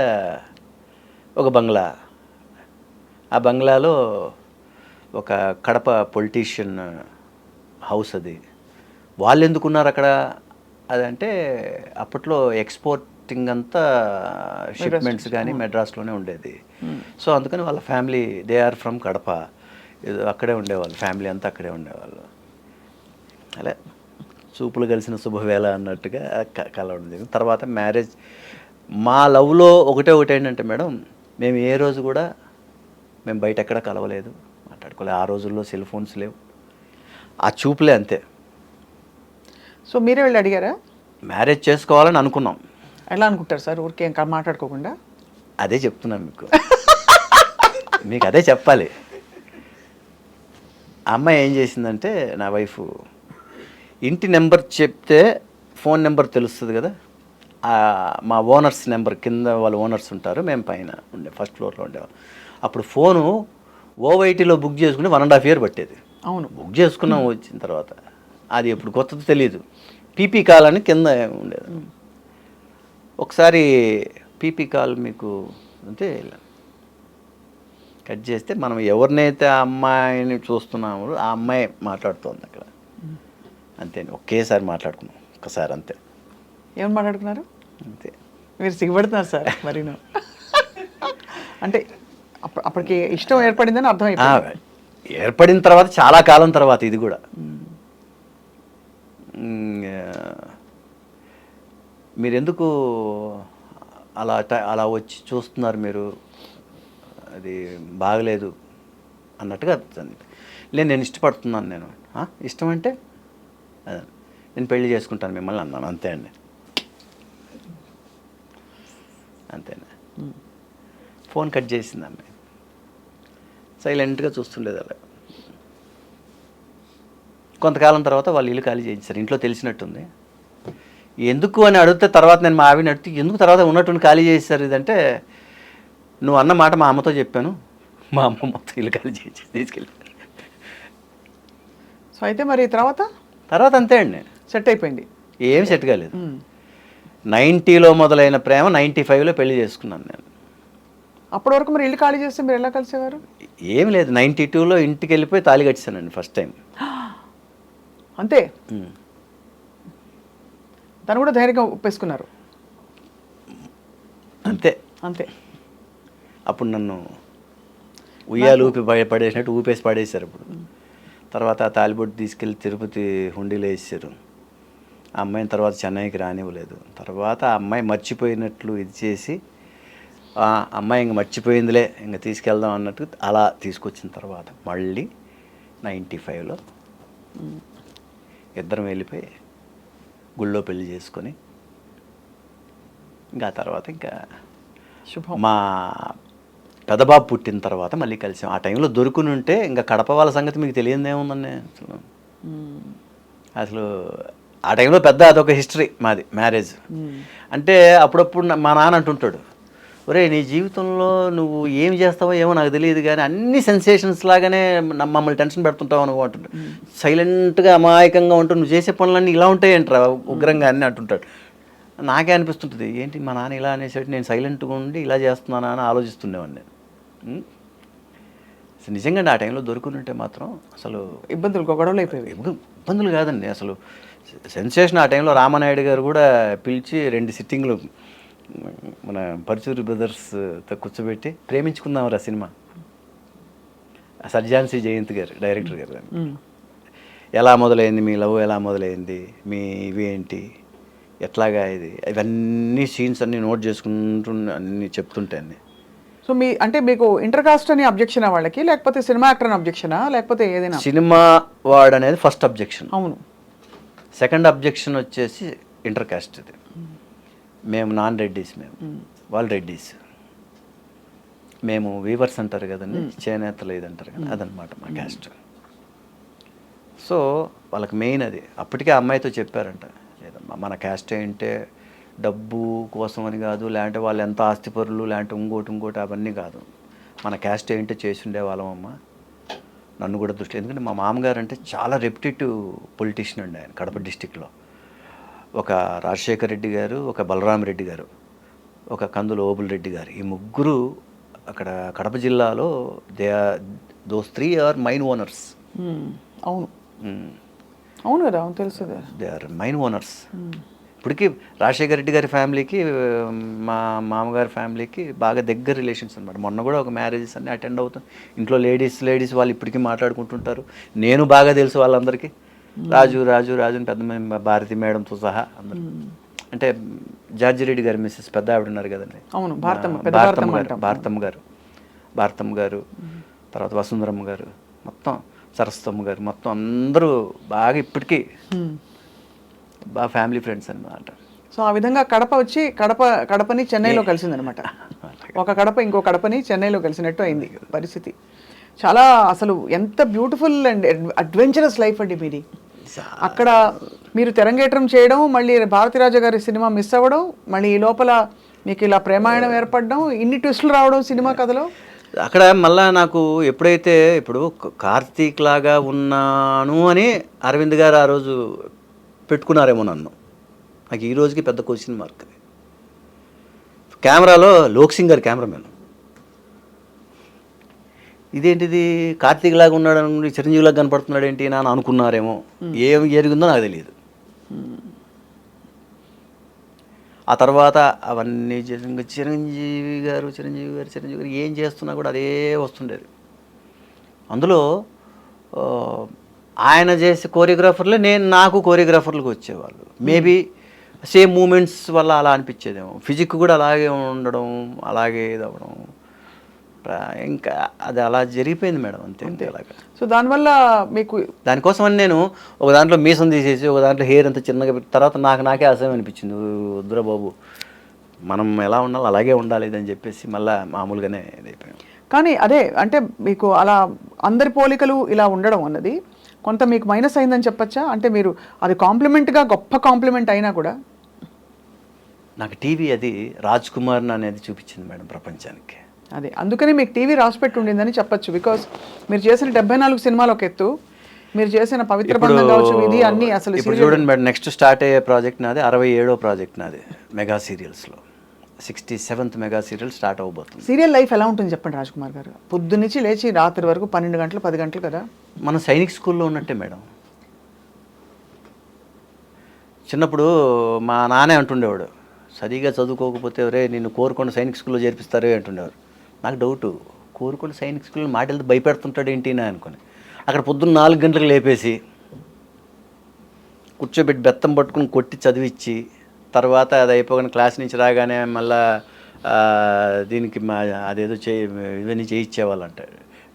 S3: ఒక బంగ్లా, ఆ బంగ్లాలో ఒక కడప పొలిటీషియన్ హౌస్. అది వాళ్ళు ఎందుకున్నారు అక్కడ అదంటే అప్పట్లో ఎక్స్పోర్టింగ్ అంతా షిప్మెంట్స్ కానీ మెడ్రాస్లోనే ఉండేది. సో అందుకని వాళ్ళ family they are from Kadapa, అక్కడే ఉండేవాళ్ళు, ఫ్యామిలీ అంతా అక్కడే ఉండేవాళ్ళు. అలా చూపులు కలిసిన శుభవేళ అన్నట్టుగా కలవడం జరిగింది. తర్వాత మ్యారేజ్. మా లవ్లో ఒకటే ఏంటంటే మేడం, మేము ఏ రోజు కూడా మేము బయట ఎక్కడ కలవలేదు, మాట్లాడుకోలేదు. ఆ రోజుల్లో సెల్ ఫోన్స్ లేవు, ఆ చూపులే అంతే.
S2: సో మీరే వెళ్ళి అడిగారా
S3: మ్యారేజ్ చేసుకోవాలని అనుకున్నాం?
S2: ఎలా అనుకుంటారు సార్, ఊరికే ఇంకా మాట్లాడుకోకుండా?
S3: అదే చెప్తున్నాను మీకు, మీకు అదే చెప్పాలి. ఆ అమ్మాయి ఏం చేసిందంటే, నా వైఫ్ ఇంటి నెంబర్ చెప్తే ఫోన్ నెంబర్ తెలుస్తుంది కదా, మా ఓనర్స్ నెంబర్ కింద వాళ్ళు ఓనర్స్ ఉంటారు, మేము పైన ఫస్ట్ ఫ్లోర్లో ఉండేవాళ్ళం. అప్పుడు ఫోను ఓవైటీలో బుక్ చేసుకుని 1.5 years పట్టేది.
S2: అవును,
S3: బుక్ చేసుకున్నాం. వచ్చిన తర్వాత అది ఎప్పుడు కొత్తది తెలియదు, పీపీ కాల్ అని కింద ఉండేది. ఒకసారి పీపీ కాల్ మీకు అంటే కట్ చేస్తే మనం ఎవరినైతే ఆ అమ్మాయిని చూస్తున్నామో ఆ అమ్మాయి మాట్లాడుతోంది అక్కడ. అంతే, ఒకేసారి మాట్లాడుకున్నాం, ఒక్కసారి అంతే.
S2: ఏమని మాట్లాడుకున్నారు?
S3: అంతే.
S2: మీరు సిగ్గుపడుతున్నారు సార్ మరి. అంటే అప్పటికి ఇష్టం ఏర్పడిందని అర్థమైపోయింది.
S3: ఏర్పడిన తర్వాత చాలా కాలం తర్వాత ఇది కూడా మీరు ఎందుకు అలా వచ్చి చూస్తున్నారు మీరు, అది బాగలేదు అన్నట్టుగా నేను ఇష్టపడుతున్నాను. నేను ఇష్టం అంటే అదే, నేను పెళ్లి చేసుకుంటాను మిమ్మల్ని అన్నాను. అంతే అండి, అంతేనా. ఫోన్ కట్ చేసింది అమ్మాయి, సైలెంట్గా చూస్తుండేది అలా. కొంతకాలం తర్వాత వాళ్ళు ఇల్లు ఖాళీ చేయించారు. ఇంట్లో తెలిసినట్టుంది. ఎందుకు అని అడిగితే తర్వాత నేను మా ఆవిడని అడిగితే ఎందుకు తర్వాత ఉన్నట్టు ఖాళీ చేశారు ఇదంటే, నువ్వు అన్న మాట మా అమ్మతో చెప్పాను, మా అమ్మ మొత్తం ఇల్లు ఖాళీ చేయించి తీసుకెళ్ళి.
S2: సో అయితే మరి తర్వాత
S3: అంతే అండి,
S2: సెట్ అయిపోయింది.
S3: ఏం సెట్ కాలేదు. 90లో మొదలైన ప్రేమ 95లో పెళ్లి చేసుకున్నాను నేను.
S2: అప్పటి వరకు మరి ఇల్లు ఖాళీ చేస్తే మీరు ఎలా కలిసేవారు?
S3: ఏం లేదు, 92లో ఇంటికి వెళ్ళిపోయి తాళి కట్టానండి ఫస్ట్ టైం.
S2: అంతే. తను కూడా ధైర్యంగా ఒప్పేసుకున్నారు.
S3: అంతే
S2: అంతే.
S3: అప్పుడు నన్ను ఉయ్యాలు ఊపి పడేసినట్టు ఊపేసి పడేశారు. అప్పుడు తర్వాత ఆ తాలిబొట్టు తీసుకెళ్ళి తిరుపతి హుండీలో వేసారు. ఆ అమ్మాయిని తర్వాత చెన్నైకి రానివ్వలేదు. తర్వాత ఆ అమ్మాయి మర్చిపోయినట్లు ఇది చేసి, ఆ అమ్మాయి ఇంక మర్చిపోయిందిలే ఇంక తీసుకెళ్దాం అన్నట్టు అలా తీసుకొచ్చిన తర్వాత మళ్ళీ 95లో ఇద్దరం వెళ్ళిపోయి గుళ్ళో పెళ్లి చేసుకొని, ఇంకా తర్వాత ఇంకా
S2: శుభం.
S3: మా పెదబాబు పుట్టిన తర్వాత మళ్ళీ కలిసాం. ఆ టైంలో దొరుకుని ఉంటే ఇంకా కడప వాళ్ళ సంగతి మీకు తెలియదేముందండి అసలు ఆ టైంలో పెద్ద అదొక హిస్టరీ మాది మ్యారేజ్. అంటే అప్పుడప్పుడు మా నాన్న అంటుంటాడు, ఒరే నీ జీవితంలో నువ్వు ఏం చేస్తావో ఏమో నాకు తెలియదు కానీ అన్ని సెన్సేషన్స్ లాగానే మమ్మల్ని టెన్షన్ పెడుతుంటావు నువ్వు అంటుంటాడు. సైలెంట్గా అమాయకంగా ఉంటూ నువ్వు చేసే పనులన్నీ ఇలా ఉంటాయంటారా ఉగ్రంగా అన్నీ అంటుంటాడు. నాకే అనిపిస్తుంటుంది, ఏంటి మా నాన్న ఇలా అనేసరికి నేను సైలెంట్గా ఉండి ఇలా చేస్తున్నానా అని ఆలోచిస్తుండేవాడిని నేను. అసలు నిజంగా ఆ టైంలో దొరుకుని ఉంటే మాత్రం అసలు
S2: ఇబ్బందులు గొడవలు అయిపోయాయి.
S3: ఇబ్బందులు కాదండి, అసలు సెన్సేషన్. ఆ టైంలో రామనాయుడు గారు కూడా పిలిచి 2 సిట్టింగ్లు మన పరుచూరి బ్రదర్స్తో కూర్చోబెట్టి ప్రేమించుకుందాం రా సినిమా. సర్జాన్సీ జయంత్ గారు డైరెక్టర్ గారు. ఎలా మొదలైంది మీ లవ్, ఎలా మొదలైంది మీ ఇవి ఏంటి, ఎట్లాగా ఇది, ఇవన్నీ సీన్స్ అన్నీ నోట్ చేసుకుంటూ అన్నీ చెప్తుంటే అన్నీ.
S2: సో అంటే మీకు ఇంటర్ కాస్ట్ అని అబ్జెక్షనా వాళ్ళకి, లేకపోతే సినిమా యాక్టర్ అని అబ్జెక్షనా, లేకపోతే ఏదైనా?
S3: సినిమా వాడు అనేది ఫస్ట్ అబ్జెక్షన్.
S2: అవును.
S3: సెకండ్ అబ్జెక్షన్ వచ్చేసి ఇంటర్ కాస్ట్. ఇది మేము నాన్ రెడ్డీస్, వాళ్ళు రెడ్డీస్, మేము వీవర్స్ అంటారు కదండి, చేనేతలు ఇది అంటారు కదా, అదనమాట మా క్యాస్ట్. సో వాళ్ళకి మెయిన్ అది. అప్పటికే అమ్మాయితో చెప్పారంట, లేదమ్మా మన క్యాస్ట్ ఏంటే డబ్బు కోసం అని కాదు, లేదంటే వాళ్ళు ఎంత ఆస్తిపరులు, లేదంటే ఇంకోటి అవన్నీ కాదు, మన క్యాస్ట్ ఏంటో చేసి ఉండేవాళ్ళమమ్మా. నన్ను కూడా దృష్టి, ఎందుకంటే మా మామగారు అంటే చాలా రెప్యుటేటివ్ పొలిటీషియన్ అండి ఆయన. కడప డిస్టిక్లో ఒక రాజశేఖర రెడ్డి గారు, ఒక బలరాం రెడ్డి గారు, ఒక కందుల ఓబుల్ రెడ్డి గారు, ఈ ముగ్గురు అక్కడ కడప జిల్లాలో దోస్ 3 ఆర్ మైన్ ఓనర్స్.
S2: అవును అవును కదా, అవును తెలుసు.
S3: They are mine owners. ఇప్పటికీ రాజశేఖర రెడ్డి గారి ఫ్యామిలీకి మా మామగారి ఫ్యామిలీకి బాగా దగ్గర రిలేషన్స్ అనమాట. మొన్న కూడా ఒక మ్యారేజెస్ అన్నీ అటెండ్ అవుతాం. ఇంట్లో లేడీస్ వాళ్ళు ఇప్పటికీ మాట్లాడుకుంటుంటారు. నేను బాగా తెలుసు వాళ్ళందరికీ. రాజు అని పెద్ద భారతి మేడంతో సహా అందరు. అంటే జార్జి రెడ్డి గారు మిస్సెస్ పెద్ద ఆవిడ ఉన్నారు కదండి,
S2: అవును,
S3: భారతమ్మ గారు, తర్వాత వసుంధరమ్మ గారు, మొత్తం సరస్వతమ్మ గారు, మొత్తం అందరూ బాగా ఇప్పటికీ బాగా ఫ్యామిలీ ఫ్రెండ్స్ అన్నమాట.
S2: సో ఆ విధంగా కడప వచ్చి కడపని చెన్నైలో కలిసిందనమాట. ఒక కడప ఇంకో కడపని చెన్నైలో కలిసినట్టు అయింది పరిస్థితి. చాలా అసలు ఎంత బ్యూటిఫుల్ అండ్ అడ్వెంచరస్ లైఫ్ అండి మీది. అక్కడ మీరు తెరంగేట్రం చేయడం, మళ్ళీ భారతీరాజా గారి సినిమా మిస్ అవ్వడం, మళ్ళీ ఈ లోపల మీకు ఇలా ప్రేమాయణం ఏర్పడడం, ఇన్ని ట్విస్టులు రావడం సినిమా కథలో.
S3: అక్కడ మళ్ళా నాకు ఎప్పుడైతే ఇప్పుడు కార్తీక్ లాగా ఉన్నాను అని అరవింద్ గారు ఆ రోజు పెట్టుకున్నారేమో నన్ను, నాకు ఈ రోజుకి పెద్ద క్వశ్చన్ మార్క్. కెమెరాలో లోక్ సింగ్ గారు కెమెరామెన్, ఇదేంటిది కార్తీక్ లాగా ఉన్నాడు చిరంజీవి లాగా కనపడుతున్నాడు ఏంటి అని అనుకున్నారేమో. ఏం జరిగిందో నాకు తెలియదు. ఆ తర్వాత అవన్నీ చిరంజీవి గారు ఏం చేస్తున్నా కూడా అదే వస్తుండేది. అందులో ఆ, ఆయన చేసే కోరియోగ్రాఫర్లే నాకు కోరియోగ్రాఫర్లకు వచ్చేవాళ్ళు. మేబీ సేమ్ మూమెంట్స్ వల్ల అలా అనిపించేదేమో. ఫిజిక్ కూడా అలాగే ఉండడం, అలాగే ఇది అవ్వడం, ఇంకా అది అలా జరిగిపోయింది మేడం, అంతే అలాగా.
S2: సో దానివల్ల మీకు
S3: దానికోసం అని నేను ఒక దాంట్లో మీసం తీసేసి ఒక దాంట్లో హెయిర్ అంతా చిన్నగా పెట్టి తర్వాత నాకే అసహ్యం అనిపించింది. వద్దురా బాబు, మనం ఎలా ఉండాలి అలాగే ఉండాలి అని చెప్పేసి మళ్ళీ మామూలుగానే ఇదైపోయాం.
S2: కానీ అదే అంటే మీకు అలా అందరి పోలికలు ఇలా ఉండడం అన్నది కొంత మీకు మైనస్ అయిందని చెప్పచ్చా? అంటే మీరు అది కాంప్లిమెంట్గా గొప్ప కాంప్లిమెంట్ అయినా కూడా
S3: నాకు టీవీ అది రాజ్ కుమార్ అనేది చూపించింది మేడం ప్రపంచానికి.
S2: అదే అందుకని మీకు టీవీ రాసిపెట్టి ఉండిందని చెప్పచ్చు. బికాస్ మీరు చేసిన 74 సినిమాలు ఒక ఎత్తు, మీరు చేసిన పవిత్ర బంధం కావచ్చు, ఇది అన్ని అసలు
S3: ఇప్పుడు చూడండి మేడం, నెక్స్ట్ స్టార్ట్ అయ్యే ప్రాజెక్ట్ నాది 67వ ప్రాజెక్ట్ నాది మెగా సీరియల్స్లో. 67th మెగా సీరియల్ స్టార్ట్ అవ్వబోతుంది.
S2: సీరియల్ లైఫ్ ఎలా ఉంటుంది చెప్పండి రాజ్ కుమార్ గారు? పొద్దున్నుంచి లేచి రాత్రి వరకు 12 గంటలు 10 గంటలు కదా.
S3: మనం సైనిక్ స్కూల్లో ఉన్నట్టే మేడం. చిన్నప్పుడు మా నాన్నే అంటుండేవాడు, సరిగా చదువుకోకపోతే రే నిన్ను కోరుకొని సైనిక్ స్కూల్లో చేర్పిస్తారే అంటుండేవారు. నాకు డౌటు, కోరుకొని సైనిక్ స్కూల్లో మాటలతో భయపెడుతుంటాడు ఏంటి నా అనుకుని అక్కడ పొద్దున్న 4 గంటలకు లేపేసి కూర్చోబెట్టి బెత్తం పట్టుకుని కొట్టి చదివించి తర్వాత అది అయిపోగానే క్లాస్ నుంచి రాగానే మళ్ళా దీనికి అదేదో ఇవన్నీ చేయించేవాళ్ళంట,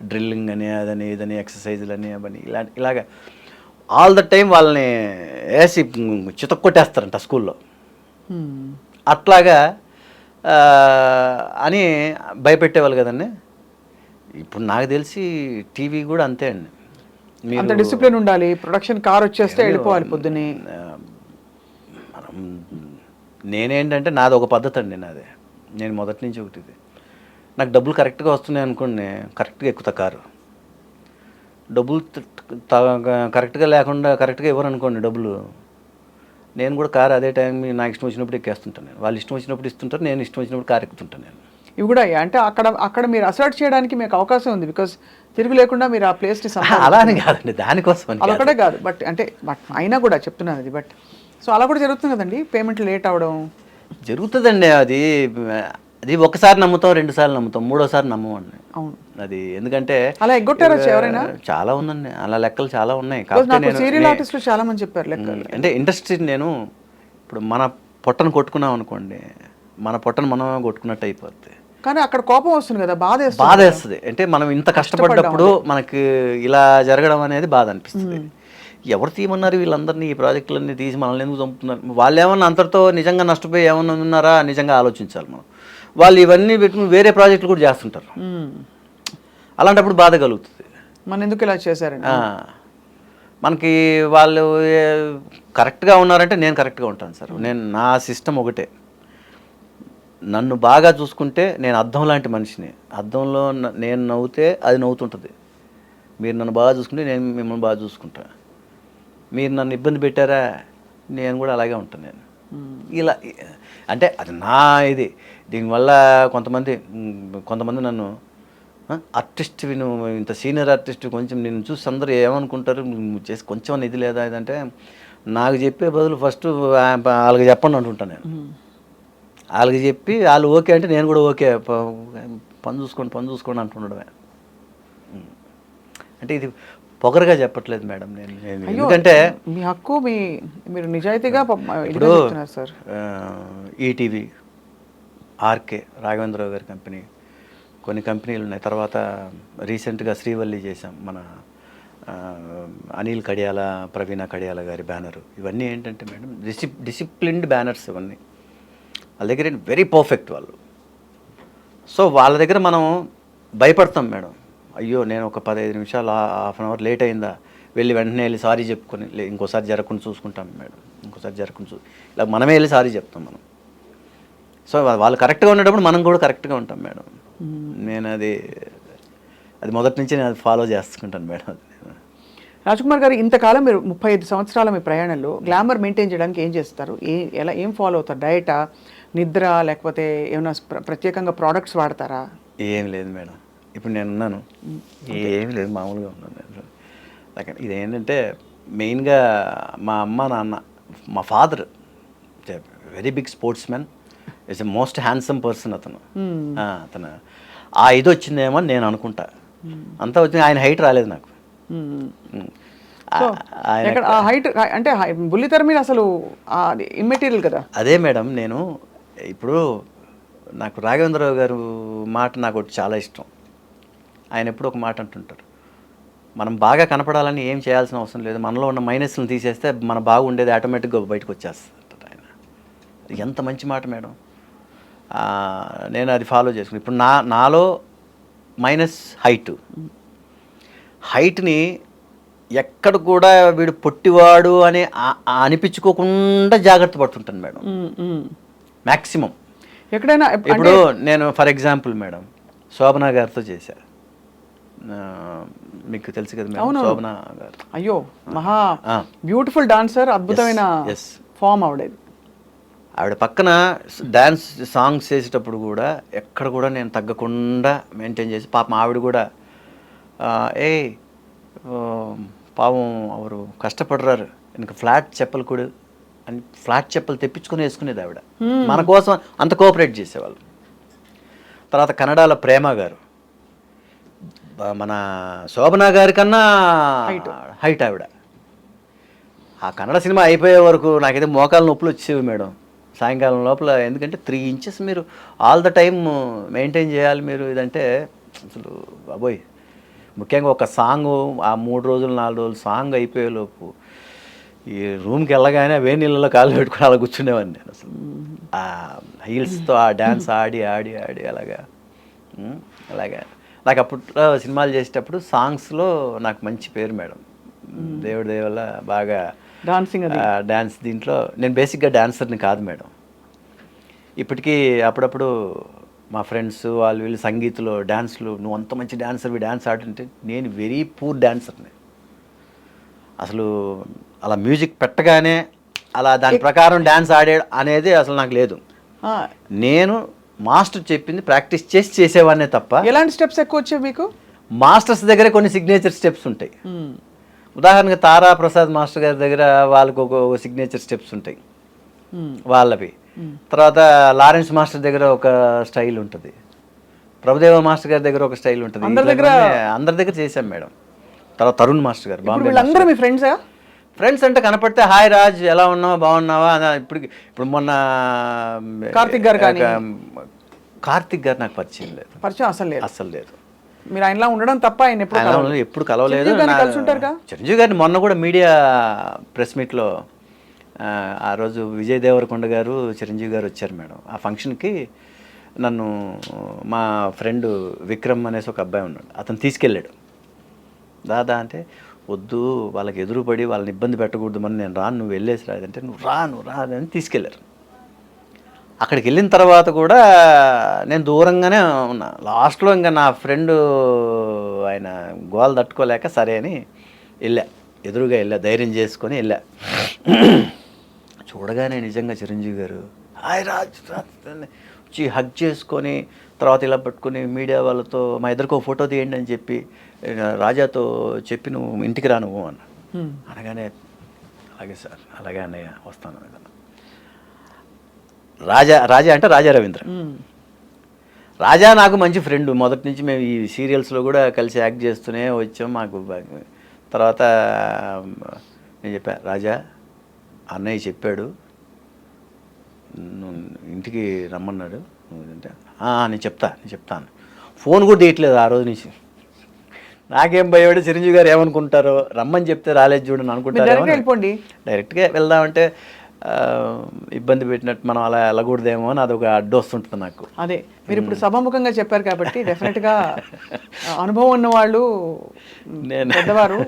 S3: డ్రిల్లింగ్ అని అదని ఇదని ఎక్సర్సైజులని అవన్నీ ఇలాగ ఆల్ ద టైం వాళ్ళని వేసి చితక్కొట్టేస్తారంట స్కూల్లో. అట్లాగా అని భయపెట్టేవాళ్ళు కదండి. ఇప్పుడు నాకు తెలిసి టీవీ కూడా అంతే అండి.
S2: అంత డిసిప్లిన్ ఉండాలి. ప్రొడక్షన్ కార్ వచ్చేస్తే వెళ్ళిపోవాలి పొద్దున్నే.
S3: మనం నేనేంటంటే నాది ఒక పద్ధతి అండి, నేను మొదటి నుంచి ఒకటి, నాకు డబ్బులు కరెక్ట్గా వస్తున్నాయి అనుకోండి కరెక్ట్గా ఎక్కుతా కారు. డబ్బులు కరెక్ట్గా లేకుండా కరెక్ట్గా ఇవ్వరు అనుకోండి డబ్బులు, నేను కూడా కారు అదే టైం నాకు ఇష్టం వచ్చినప్పుడు ఎక్కేస్తుంటాను. నేను వాళ్ళు ఇష్టం వచ్చినప్పుడు ఇస్తుంటారు, నేను ఇష్టం వచ్చినప్పుడు కారు ఎక్కుతుంటాను. నేను
S2: ఇవి కూడా అంటే అక్కడ మీరు అసర్ట్ చేయడానికి మీకు అవకాశం ఉంది. బికాస్ తిరుగు లేకుండా మీరు ఆ ప్లేస్ని
S3: అలా అని కాదండి, దానికోసం
S2: అదొకటే కాదు. బట్ అయినా కూడా చెప్తున్నాను అది. బట్ సో అలా కూడా జరుగుతుంది కదండి, పేమెంట్ లేట్ అవ్వడం
S3: జరుగుతుందండి. అది ఒకసారి నమ్ముతాం, 2 సార్లు నమ్ముతాం, 3వ సారి నమ్మమండి.
S2: అవును,
S3: అది ఎందుకంటే
S2: అలా ఎగ్గొట్టారా ఎవరైనా?
S3: చాలా ఉందండి అలా లెక్కలు చాలా ఉన్నాయి.
S2: సీరియల్ ఆర్టిస్టులు చాలా మంది చెప్పారు లెక్కలు.
S3: అంటే ఇండస్ట్రీ నేను ఇప్పుడు మన పొట్టను కొట్టుకున్నాం అనుకోండి, మన పొట్టను మనం కొట్టుకున్నట్టు అయిపోద్ది.
S2: కానీ అక్కడ కోపం వస్తుంది కదా, బాధ
S3: వేస్తుంది. అంటే మనం ఇంత కష్టపడ్డప్పుడు మనకి ఇలా జరగడం అనేది బాధ అనిపిస్తుంది. ఎవరు తీయమన్నారు వీళ్ళందరినీ, ఈ ప్రాజెక్టులన్నీ తీసి మనల్ని ఎందుకు చంపుతున్నారు? వాళ్ళు ఏమన్నా అంతటితో నిజంగా నష్టపోయి ఏమన్నా ఉన్నారా నిజంగా ఆలోచించాలి మనం. వాళ్ళు ఇవన్నీ పెట్టుకుని వేరే ప్రాజెక్టులు కూడా చేస్తుంటారు. అలాంటప్పుడు బాధ కలుగుతుంది.
S2: మన ఎందుకు ఇలా చేశారండి.
S3: మనకి వాళ్ళు కరెక్ట్గా ఉన్నారంటే నేను కరెక్ట్గా ఉంటాను సార్. నా సిస్టమ్ ఒకటే, నన్ను బాగా చూసుకుంటే నేను అద్దం లాంటి మనిషిని. అద్దంలో నేను నవ్వుతే అది నవ్వుతుంటుంది. మీరు నన్ను బాగా చూసుకుంటే నేను మిమ్మల్ని బాగా చూసుకుంటాను. మీరు నన్ను ఇబ్బంది పెట్టారా, నేను కూడా అలాగే ఉంటాను. నేను ఇలా అంటే అది నా ఇది. దీనివల్ల కొంతమంది నన్ను ఆర్టిస్ట్, నువ్వు ఇంత సీనియర్ ఆర్టిస్ట్, కొంచెం నేను చూసి అందరూ ఏమనుకుంటారు, నువ్వు చేసి కొంచెం ఇది లేదా ఇదంటే, నాకు చెప్పే బదులు ఫస్ట్ వాళ్ళకి చెప్పండి అంటుంటాను నేను. వాళ్ళకి చెప్పి వాళ్ళు ఓకే అంటే నేను కూడా ఓకే, పని చూసుకోండి అంటుండడమే. అంటే ఇది పొగరుగా చెప్పట్లేదు మేడం నేను. ఎందుకంటే
S2: మీ హక్కు, మీరు నిజాయితీగా
S3: ఇప్పుడు
S2: సార్.
S3: ఈటీవీ, ఆర్కే రాఘవేంద్రరావు గారి కంపెనీ, కొన్ని కంపెనీలు ఉన్నాయి. తర్వాత రీసెంట్గా శ్రీవల్లి చేసాం, మన అనిల్ కడియాల, ప్రవీణ కడియాల గారి బ్యానరు. ఇవన్నీ ఏంటంటే మేడం డిసిప్లిన్డ్ బ్యానర్స్ ఇవన్నీ. వాళ్ళ దగ్గర వెరీ పర్ఫెక్ట్ వాళ్ళు. సో వాళ్ళ దగ్గర మనం భయపడతాం మేడం. అయ్యో నేను ఒక 15 నిమిషాలు హాఫ్ అన్ అవర్ లేట్ అయిందా, వెంటనే వెళ్ళి సారీ చెప్పుకొని ఇంకోసారి జరగకుండా చూసుకుంటాం మేడం. ఇలా మనమే వెళ్ళి సారీ చెప్తాం మనం. సో వాళ్ళు కరెక్ట్గా ఉండేటప్పుడు మనం కూడా కరెక్ట్గా ఉంటాం మేడం. నేను అది మొదటి నుంచి నేను అది ఫాలో చేసుకుంటాను మేడం.
S2: రాజ్ కుమార్ గారు, ఇంతకాలం మీరు 35 సంవత్సరాల మీ ప్రయాణంలో గ్లామర్ మెయింటైన్ చేయడానికి ఏం చేస్తారు? ఏం ఫాలో అవుతారు? డయటా, నిద్ర, లేకపోతే ఏమైనా ప్రత్యేకంగా ప్రోడక్ట్స్ వాడతారా?
S3: ఏం లేదు మేడం, ఇప్పుడు నేను ఉన్నాను, ఏమి లేదు, మామూలుగా ఉన్నాను నేను. ఇదేంటంటే మెయిన్గా మా అమ్మ నాన్న, మా father very big sports man, it's a most handsome person. అతను ఇది వచ్చిందేమో అని నేను అనుకుంటా. అంతా వచ్చింది, ఆయన హైట్ రాలేదు నాకు.
S2: సో ఎక్కడ ఆ హైట్ అంటే బుల్లితెర మీద అసలు ఇమ్మెటీరియల్ కదా.
S3: అదే మేడం, నేను ఇప్పుడు నాకు రాఘవేంద్రరావు గారు మాట నాకు ఒకటి చాలా ఇష్టం. ఆయన ఎప్పుడు ఒక మాట అంటుంటారు, మనం బాగా కనపడాలని ఏం చేయాల్సిన అవసరం లేదు, మనలో ఉన్న మైనస్లను తీసేస్తే మన బాగుండేది ఆటోమేటిక్గా బయటకు వచ్చేస్తుంది ఆయన. ఎంత మంచి మాట మేడం. నేను అది ఫాలో చేసుకున్నాను. ఇప్పుడు నాలో మైనస్ హైట్ని ఎక్కడ కూడా వీడు పొట్టివాడు అని అనిపించుకోకుండా జాగ్రత్త పడుతుంటాను మేడం, మ్యాక్సిమం.
S2: ఎక్కడైనా
S3: ఇప్పుడు నేను ఫర్ ఎగ్జాంపుల్ మేడం శోభనా గారితో చేశా, మీకు తెలుసు కదా మేడం శోభనా గారు.
S2: అయ్యో మహా బ్యూటిఫుల్ డాన్సర్, అద్భుతమైన ఫామ్ ఆవిడ
S3: పక్కన డ్యాన్స్ సాంగ్స్ చేసేటప్పుడు కూడా ఎక్కడ కూడా నేను తగ్గకుండా మెయింటైన్ చేసి, పాపం ఆవిడ కూడా పాపం అవరు కష్టపడరారు, ఇంకా ఫ్లాట్ చెప్పలు కూడా అని ఫ్లాట్ చెప్పలు తెప్పించుకొని వేసుకునేది ఆవిడ, మన కోసం అంత కోఆపరేట్ చేసేవాళ్ళు. తర్వాత కన్నడలో ప్రేమ గారు, మన శోభనా గారి కన్నా హైట్ ఆవిడ. ఆ కన్నడ సినిమా అయిపోయే వరకు నాకైతే మోకాలు నొప్పులు వచ్చేవి మేడం సాయంకాలం లోపల. ఎందుకంటే 3 ఇంచెస్ మీరు ఆల్ ద టైమ్ మెయింటైన్ చేయాలి మీరు, ఇదంటే అసలు బాబోయ్. ముఖ్యంగా ఒక సాంగ్ ఆ 3 రోజులు 4 రోజులు సాంగ్ అయిపోయేలోపు ఈ రూమ్కి వెళ్ళగానే వేడి నీళ్ళలో కాళ్ళు పెట్టుకుని అలా కూర్చునేవాడిని నేను. అసలు ఆ హీల్స్తో ఆ డ్యాన్స్ ఆడి ఆడి ఆడి అలాగా నాకు అప్పట్లో సినిమాలు చేసేటప్పుడు సాంగ్స్లో నాకు మంచి పేరు మేడం, దేవుడి దయ వల్ల బాగా డ్యాన్స్. దీంట్లో నేను బేసిక్గా డాన్సర్ని కాదు మేడం. ఇప్పటికీ అప్పుడప్పుడు మా ఫ్రెండ్స్ వాళ్ళు వీళ్ళు సంగీత్లో డ్యాన్స్లు, నువ్వు అంత మంచి డాన్సర్వి, డ్యాన్స్ ఆడుతుంటే నేను వెరీ పూర్ డాన్సర్ని. అసలు అలా మ్యూజిక్ పెట్టగానే అలా దాని ప్రకారం డ్యాన్స్ ఆడే అనేది అసలు నాకు లేదు. నేను మాస్టర్ చెప్పింది ప్రాక్టీస్ చేసి చేసేవాడినే తప్ప.
S2: ఎలాంటి స్టెప్స్ ఎక్కువ వచ్చాయి మీకు?
S3: మాస్టర్స్ దగ్గర కొన్ని సిగ్నేచర్ స్టెప్స్ ఉంటాయి. ఉదాహరణగా తారా ప్రసాద్ మాస్టర్ గారి దగ్గర వాళ్ళకు ఒక సిగ్నేచర్ స్టెప్స్ ఉంటాయి వాళ్ళవి. తర్వాత లారెన్స్ మాస్టర్ దగ్గర ఒక స్టైల్ ఉంటుంది, ప్రభుదేవ మాస్టర్ గారి దగ్గర ఒక స్టైల్ ఉంటుంది. అందరి దగ్గర చేశాం మేడం. తర్వాత తరుణ్ మాస్టర్ గారు,
S2: బాంబే మీ
S3: ఫ్రెండ్స్ అంటే కనపడితే హాయ్ రాజ్ ఎలా ఉన్నావా బాగున్నావా. ఇప్పుడు మొన్న కార్తిక్ గారు నాకు పరిచయం లేదు, అసలు లేదు.
S2: మీరు ఆయనలా ఉండడం తప్ప ఆయన
S3: ఎప్పుడు కలవలేదు. చిరంజీవి గారిని మొన్న కూడా మీడియా ప్రెస్ మీట్లో ఆ రోజు విజయ్ దేవరకొండ గారు చిరంజీవి గారు వచ్చారు మేడం. ఆ ఫంక్షన్కి నన్ను మా ఫ్రెండ్ విక్రమ్ అనేసి ఒక అబ్బాయి ఉన్నాడు, అతను తీసుకెళ్ళాడు. దాదా అంటే వద్దు వాళ్ళకి ఎదురుపడి వాళ్ళని ఇబ్బంది పెట్టకూడదు, మరి నేను రాను, నువ్వు వెళ్ళేసి రాదంటే నువ్వు రా అని తీసుకెళ్ళారు. అక్కడికి వెళ్ళిన తర్వాత కూడా నేను దూరంగానే ఉన్నా. లాస్ట్లో ఇంకా నా ఫ్రెండ్ ఆయన గోల తట్టుకోలేక సరే అని ఎదురుగా వెళ్ళా, ధైర్యం చేసుకొని వెళ్ళా. చూడగానే నిజంగా చిరంజీవి గారు హాయ్ రాజ్ వచ్చి హగ్ చేసుకొని, తర్వాత ఇలా పట్టుకుని మీడియా వాళ్ళతో మా ఇద్దరికి ఫోటో తీయండి అని చెప్పి, రాజాతో చెప్పి నువ్వు ఇంటికి రా నువ్వు అన్న. అనగానే అలాగే సార్, అలాగే అన్నయ్య వస్తాను అన్న. రాజా అంటే రాజా రవీంద్ర. రాజా నాకు మంచి ఫ్రెండ్, మొదటి నుంచి మేము ఈ సీరియల్స్లో కూడా కలిసి యాక్ట్ చేస్తూనే వచ్చాం. మాకు తర్వాత నేను చెప్పా, రాజా అన్నయ్య చెప్పాడు నువ్వు ఇంటికి రమ్మన్నాడు, అంటే నేను చెప్తాను. ఫోన్ కూడా తీయట్లేదు ఆ రోజు నుంచి. నాకేం భయపడి చిరంజీవి గారు ఏమనుకుంటారో, రమ్మని చెప్తే రాలేదు చూడని అనుకుంటారు. డైరెక్ట్గా వెళ్దామంటే ఇబ్బంది పెట్టినట్టు మనం అలా వెళ్ళకూడదేమో అని అదొక అడ్డు వస్తుంటుంది నాకు.
S2: అదే మీరు ఇప్పుడు సభాముఖంగా చెప్పారు కాబట్టి డెఫినెట్గా అనుభవం ఉన్న వాళ్ళు పెద్దవారు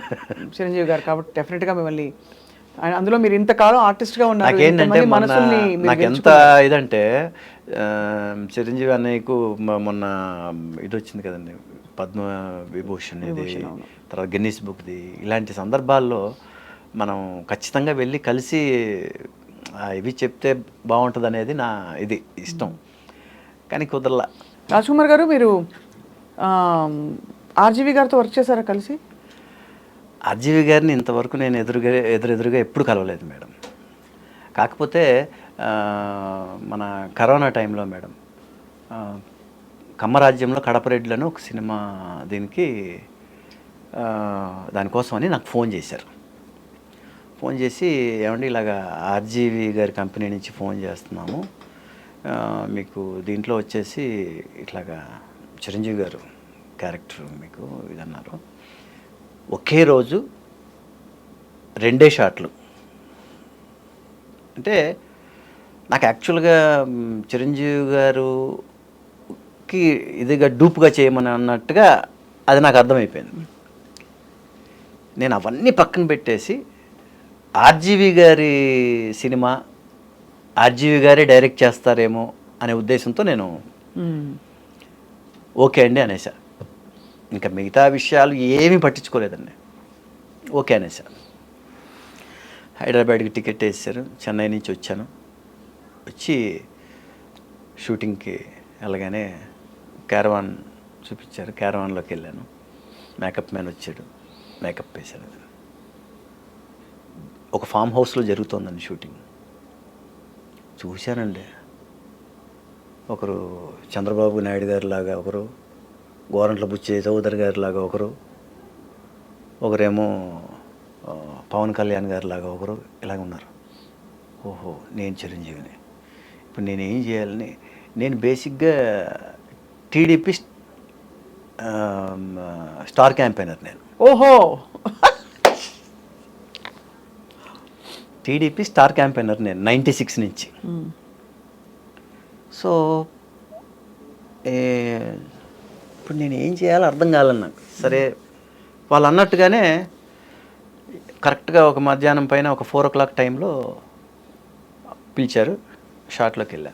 S2: చిరంజీవి గారు కాబట్టి డెఫినెట్గా మిమ్మల్ని, అందులో మీరు ఇంతకాలం ఆర్టిస్ట్గా ఉన్నారు.
S3: నాకు ఎంత ఇదంటే చిరంజీవి అన్నయ్యకు మొన్న ఇది వచ్చింది కదండి, పద్మ విభూషణ్ ఇది, తర్వాత గిన్నీస్ బుక్ది. ఇలాంటి సందర్భాల్లో మనం ఖచ్చితంగా వెళ్ళి కలిసి ఇవి చెప్తే బాగుంటుంది అనేది నా ఇది ఇష్టం, కానీ కుదరలా.
S2: రాజ్ కుమార్ గారు, మీరు ఆర్జీవి గారితో వర్క్ చేశారా కలిసి?
S3: ఆర్జీవి గారిని ఇంతవరకు నేను ఎదురుగా ఎప్పుడు కలవలేదు మేడం. కాకపోతే మన కరోనా టైంలో మేడం కమ్మరాజ్యంలో కడపరెడ్డిలను ఒక సినిమా దీనికి దానికోసమని నాకు ఫోన్ చేశారు. ఫోన్ చేసి ఏమండి ఇలాగా ఆర్జీవి గారి కంపెనీ నుంచి ఫోన్ చేస్తున్నాము, మీకు దీంట్లో వచ్చేసి ఇట్లాగా చిరంజీవి గారు క్యారెక్టర్ మీకు ఇదన్నారు. ఒకే రోజు 2 షాట్లు. అంటే నాకు యాక్చువల్గా చిరంజీవి గారుకి ఇదిగా డూప్గా చేయమని అన్నట్టుగా అది నాకు అర్థమైపోయింది. నేను అవన్నీ పక్కన పెట్టేసి ఆర్జీవి గారి సినిమా ఆర్జీవి గారే డైరెక్ట్ చేస్తారేమో అనే ఉద్దేశంతో నేను ఓకే అండి అనేసా. ఇంకా మిగతా విషయాలు ఏమీ పట్టించుకోలేదండి. ఓకే అనేసా. హైదరాబాద్కి టికెట్ వేసారు. చెన్నై నుంచి వచ్చాను. వచ్చి షూటింగ్కి వెళ్ళగానే క్యారవాన్ చూపించారు. క్యారవాన్లోకి వెళ్ళాను. మేకప్ మ్యాన్ వచ్చాడు, మేకప్ వేశాడు. ఒక ఫామ్ హౌస్లో జరుగుతోందండి షూటింగ్. చూశానండి. ఒకరు చంద్రబాబు నాయుడు గారి లాగా ఒకరు, గోరంట్ల బుచ్చే చౌదరి గారి లాగా ఒకరేమో పవన్ కళ్యాణ్ గారి లాగా ఒకరు ఇలాగ ఉన్నారు. ఓహో, నేను చిరంజీవిని. ఇప్పుడు నేనేం చేయాలని, నేను బేసిక్గా టీడీపీ స్టార్ క్యాంపెయినర్. నేను
S2: ఓహో
S3: టీడీపీ స్టార్ క్యాంపెయినర్ నేను 96 నుంచి. సో ఇప్పుడు నేను ఏం చేయాలో అర్థం కాలేదు నాకు. సరే, వాళ్ళు అన్నట్టుగానే కరెక్ట్గా ఒక మధ్యాహ్నం పైన ఒక 4 o'clock టైంలో పిలిచారు. షాట్లోకి వెళ్ళా.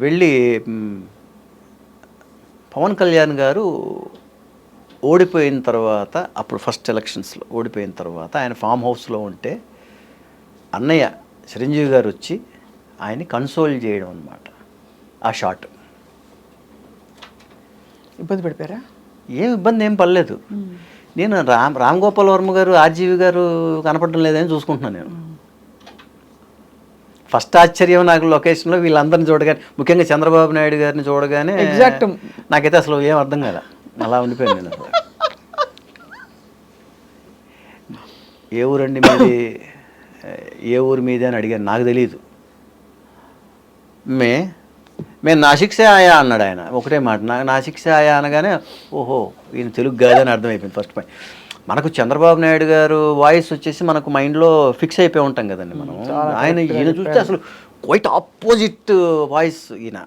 S3: వెళ్ళి పవన్ కళ్యాణ్ గారు ఓడిపోయిన తర్వాత, అప్పుడు ఫస్ట్ ఎలక్షన్స్లో ఓడిపోయిన తర్వాత ఆయన ఫామ్ హౌస్లో ఉంటే అన్నయ్య చిరంజీవి గారు వచ్చి ఆయన్ని కన్సోల్ చేయడం అన్నమాట. ఆ షాట్
S2: ఇబ్బంది పడిపోయారా?
S3: ఏం ఇబ్బంది ఏం పడలేదు. నేను రామ్ గోపాల్ వర్మ గారు ఆర్జీవి గారు కనపడడం లేదని చూసుకుంటున్నాను. నేను ఫస్ట్ ఆశ్చర్యం నాకు లొకేషన్లో వీళ్ళందరిని చూడగానే, ముఖ్యంగా చంద్రబాబు నాయుడు గారిని చూడగానే
S2: ఎగ్జాక్ట్
S3: నాకైతే అసలు ఏం అర్థం కాలే. అలా ఉండిపోయింది నేను. ఏ ఊరండి మీది, ఏ ఊరు మీది అని అడిగాను. నాకు తెలియదు. మేము నాసిక్ సే ఆయా అన్నాడు ఆయన. ఒకటే మాట, నాసిక్ సే ఆయా అనగానే ఓహో ఈయన తెలుగు కాదని అర్థమైపోయింది ఫస్ట్ పాయింట్. మనకు చంద్రబాబు నాయుడు గారు వాయిస్ వచ్చేసి మనకు మైండ్లో ఫిక్స్ అయిపోయి ఉంటాం కదండి మనం. ఈయన చూస్తే అసలు క్వైట్ ఆపోజిట్ వాయిస్ ఈయన.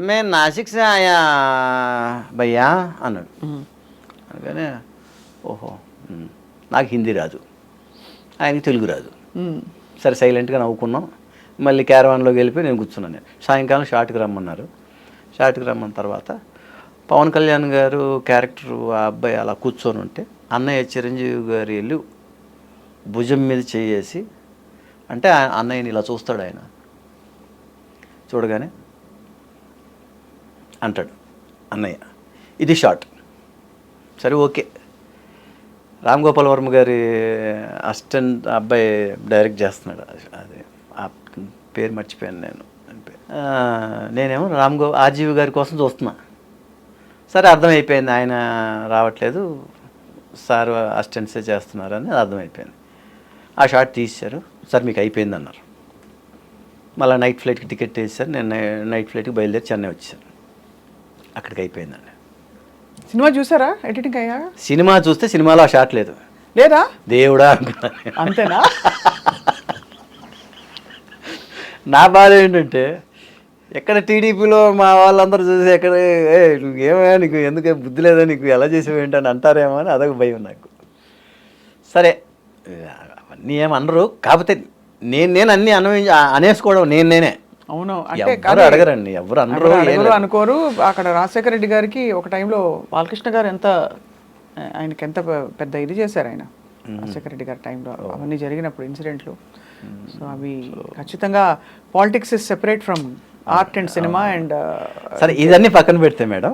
S3: మేము నాసిక్ సే ఆయా భయ్యా అన్నాడు. అనగానే ఓహో, నాకు హిందీ రాదు, ఆయనకి తెలుగు రాదు. సరే సైలెంట్గా నవ్వుకున్నాం. మళ్ళీ క్యారవాన్లోకి వెళ్ళిపోయి నేను కూర్చున్నాను. నేను సాయంకాలం షాట్కి రమ్మన్నారు. షాట్కి రమ్మన్న తర్వాత పవన్ కళ్యాణ్ గారు క్యారెక్టర్ ఆ అబ్బాయి అలా కూర్చొని ఉంటే అన్నయ్య చిరంజీవి గారు వెళ్ళి భుజం మీద చేసి, అంటే అన్నయ్యని ఇలా చూస్తాడు. ఆయన చూడగానే అంటాడు అన్నయ్య, ఇది షాట్. సరే ఓకే. రామ్ గోపాల్ వర్మ గారి అసిస్టెంట్ అబ్బాయి డైరెక్ట్ చేస్తున్నాడు. అది ఆ పేరు మర్చిపోయాను నేను. నేనేమో ఆర్జీవి గారి కోసం చూస్తున్నా. సరే అర్థమైపోయింది, ఆయన రావట్లేదు, సార్ అసిస్టెంట్సే చేస్తున్నారని అర్థమైపోయింది. ఆ షాట్ తీశారు. సార్ మీకు అయిపోయింది అన్నారు. మళ్ళీ నైట్ ఫ్లైట్కి టికెట్ వేసారు. నేను నైట్ ఫ్లైట్కి బయలుదేరి చెన్నై వచ్చాను. అక్కడికి అయిపోయిందండి.
S2: సినిమా చూసారా ఎడిటింగ్ అయ్యా?
S3: సినిమా చూస్తే సినిమాలో ఆ షాట్ లేదు.
S2: లేదా?
S3: దేవుడా అనుకున్నాను.
S2: అంతేనా?
S3: నా బాధ ఏంటంటే, ఎక్కడ టీడీపీలో మా వాళ్ళందరూ చూసి ఎక్కడ నువ్వేమో నీకు ఎందుకు బుద్ధి లేదా, నీకు ఎలా చేసేవి ఏంటని అంటారేమో అని అదొక భయం నాకు. సరే అవన్నీ ఏమనరు, కాకపోతే నేను అన్నీ అనేసుకోవడం నేనే.
S2: అవును,
S3: అంటే అడగరండి, ఎవరు అనరు
S2: అనుకోరు. అక్కడ రాజశేఖర రెడ్డి గారికి ఒక టైంలో బాలకృష్ణ గారు ఆయనకి ఎంత పెద్ద ఇది చేశారు ఆయన, రాజశేఖర రెడ్డి గారి టైంలో అవన్నీ జరిగినప్పుడు ఇన్సిడెంట్లు. సో అవి ఖచ్చితంగా politics is separate from art and cinema. And
S3: సరే ఇదన్నీ పక్కన పెడితే మేడం,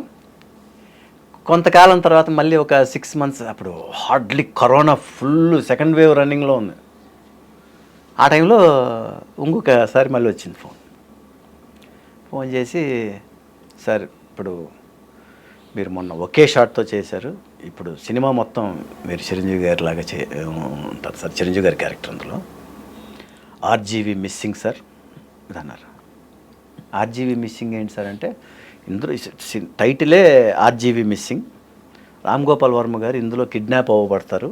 S3: కొంతకాలం తర్వాత మళ్ళీ ఒక 6 months అప్పుడు hardly corona full second wave రన్నింగ్లో ఉంది. ఆ టైంలో ఇంకొకసారి మళ్ళీ వచ్చింది ఫోన్. ఫోన్ చేసి సార్ ఇప్పుడు మీరు మొన్న ఒకే షాట్తో చేశారు, ఇప్పుడు సినిమా మొత్తం మీరు చిరంజీవి గారి లాగా ఉంటారు సార్, చిరంజీవి గారి క్యారెక్టర్ అందులో ఆర్జీవి మిస్సింగ్ సార్ ఇది అన్నారు. ఆర్జీవి మిస్సింగ్ ఏంటి సార్ అంటే ఇందులో టైటిలే ఆర్జీవి మిస్సింగ్, రామ్ గోపాల్ వర్మ గారు ఇందులో కిడ్నాప్ అవ్వబడతారు,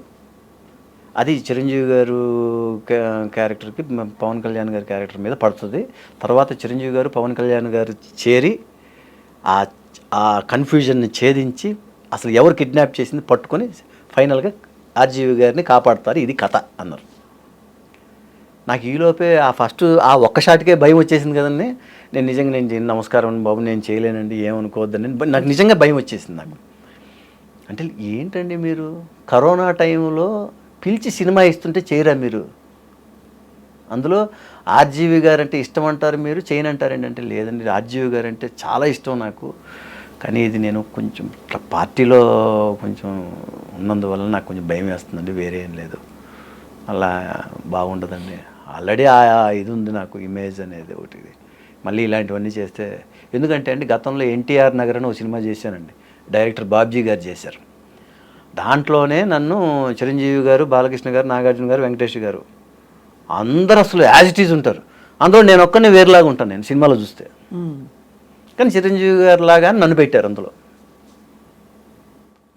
S3: అది చిరంజీవి గారు క్యారెక్టర్కి పవన్ కళ్యాణ్ గారి క్యారెక్టర్ మీద పడుతుంది, తర్వాత చిరంజీవి గారు పవన్ కళ్యాణ్ గారు చేరి ఆ కన్ఫ్యూజన్ని ఛేదించి అసలు ఎవరు కిడ్నాప్ చేసింది పట్టుకొని ఫైనల్గా ఆర్జీవి గారిని కాపాడుతారు, ఇది కథ అన్నారు. నాకు ఈలోపే ఫస్ట్ ఆ ఒక్క షాట్కే భయం వచ్చేసింది కదండి. నేను నిజంగా నేను నమస్కారం బాబు నేను చేయలేనండి ఏమనుకోవద్దని నాకు నిజంగా భయం వచ్చేసింది నాకు. అంటే ఏంటండి మీరు కరోనా టైంలో పిలిచి సినిమా ఇస్తుంటే చేయరా మీరు, అందులో ఆర్జీవి గారు అంటే ఇష్టం అంటారు మీరు చేయనంటారండి అంటే లేదండి ఆర్జీవి గారు అంటే చాలా ఇష్టం నాకు, కానీ ఇది నేను కొంచెం ఇట్లా పార్టీలో కొంచెం ఉన్నందువల్ల నాకు కొంచెం భయం వేస్తుందండి, వేరే ఏం లేదు, అలా బాగుండదండి, ఆల్రెడీ ఇది ఉంది నాకు ఇమేజ్ అనేది ఒకటి, మళ్ళీ ఇలాంటివన్నీ చేస్తే ఎందుకంటే అండి గతంలో ఎన్టీఆర్ నగర్ అని ఒక సినిమా చేశానండి, డైరెక్టర్ బాబ్జీ గారు చేశారు, దాంట్లోనే నన్ను చిరంజీవి గారు బాలకృష్ణ గారు నాగార్జున గారు వెంకటేష్ గారు అందరూ అసలు యాజ్ ఇట్ ఈజ్ ఉంటారు, అందులో నేను ఒక్కనే వేరులాగా ఉంటాను నేను సినిమాలో చూస్తే, కానీ చిరంజీవి గారు లాగా నన్ను పెట్టారు అందులో.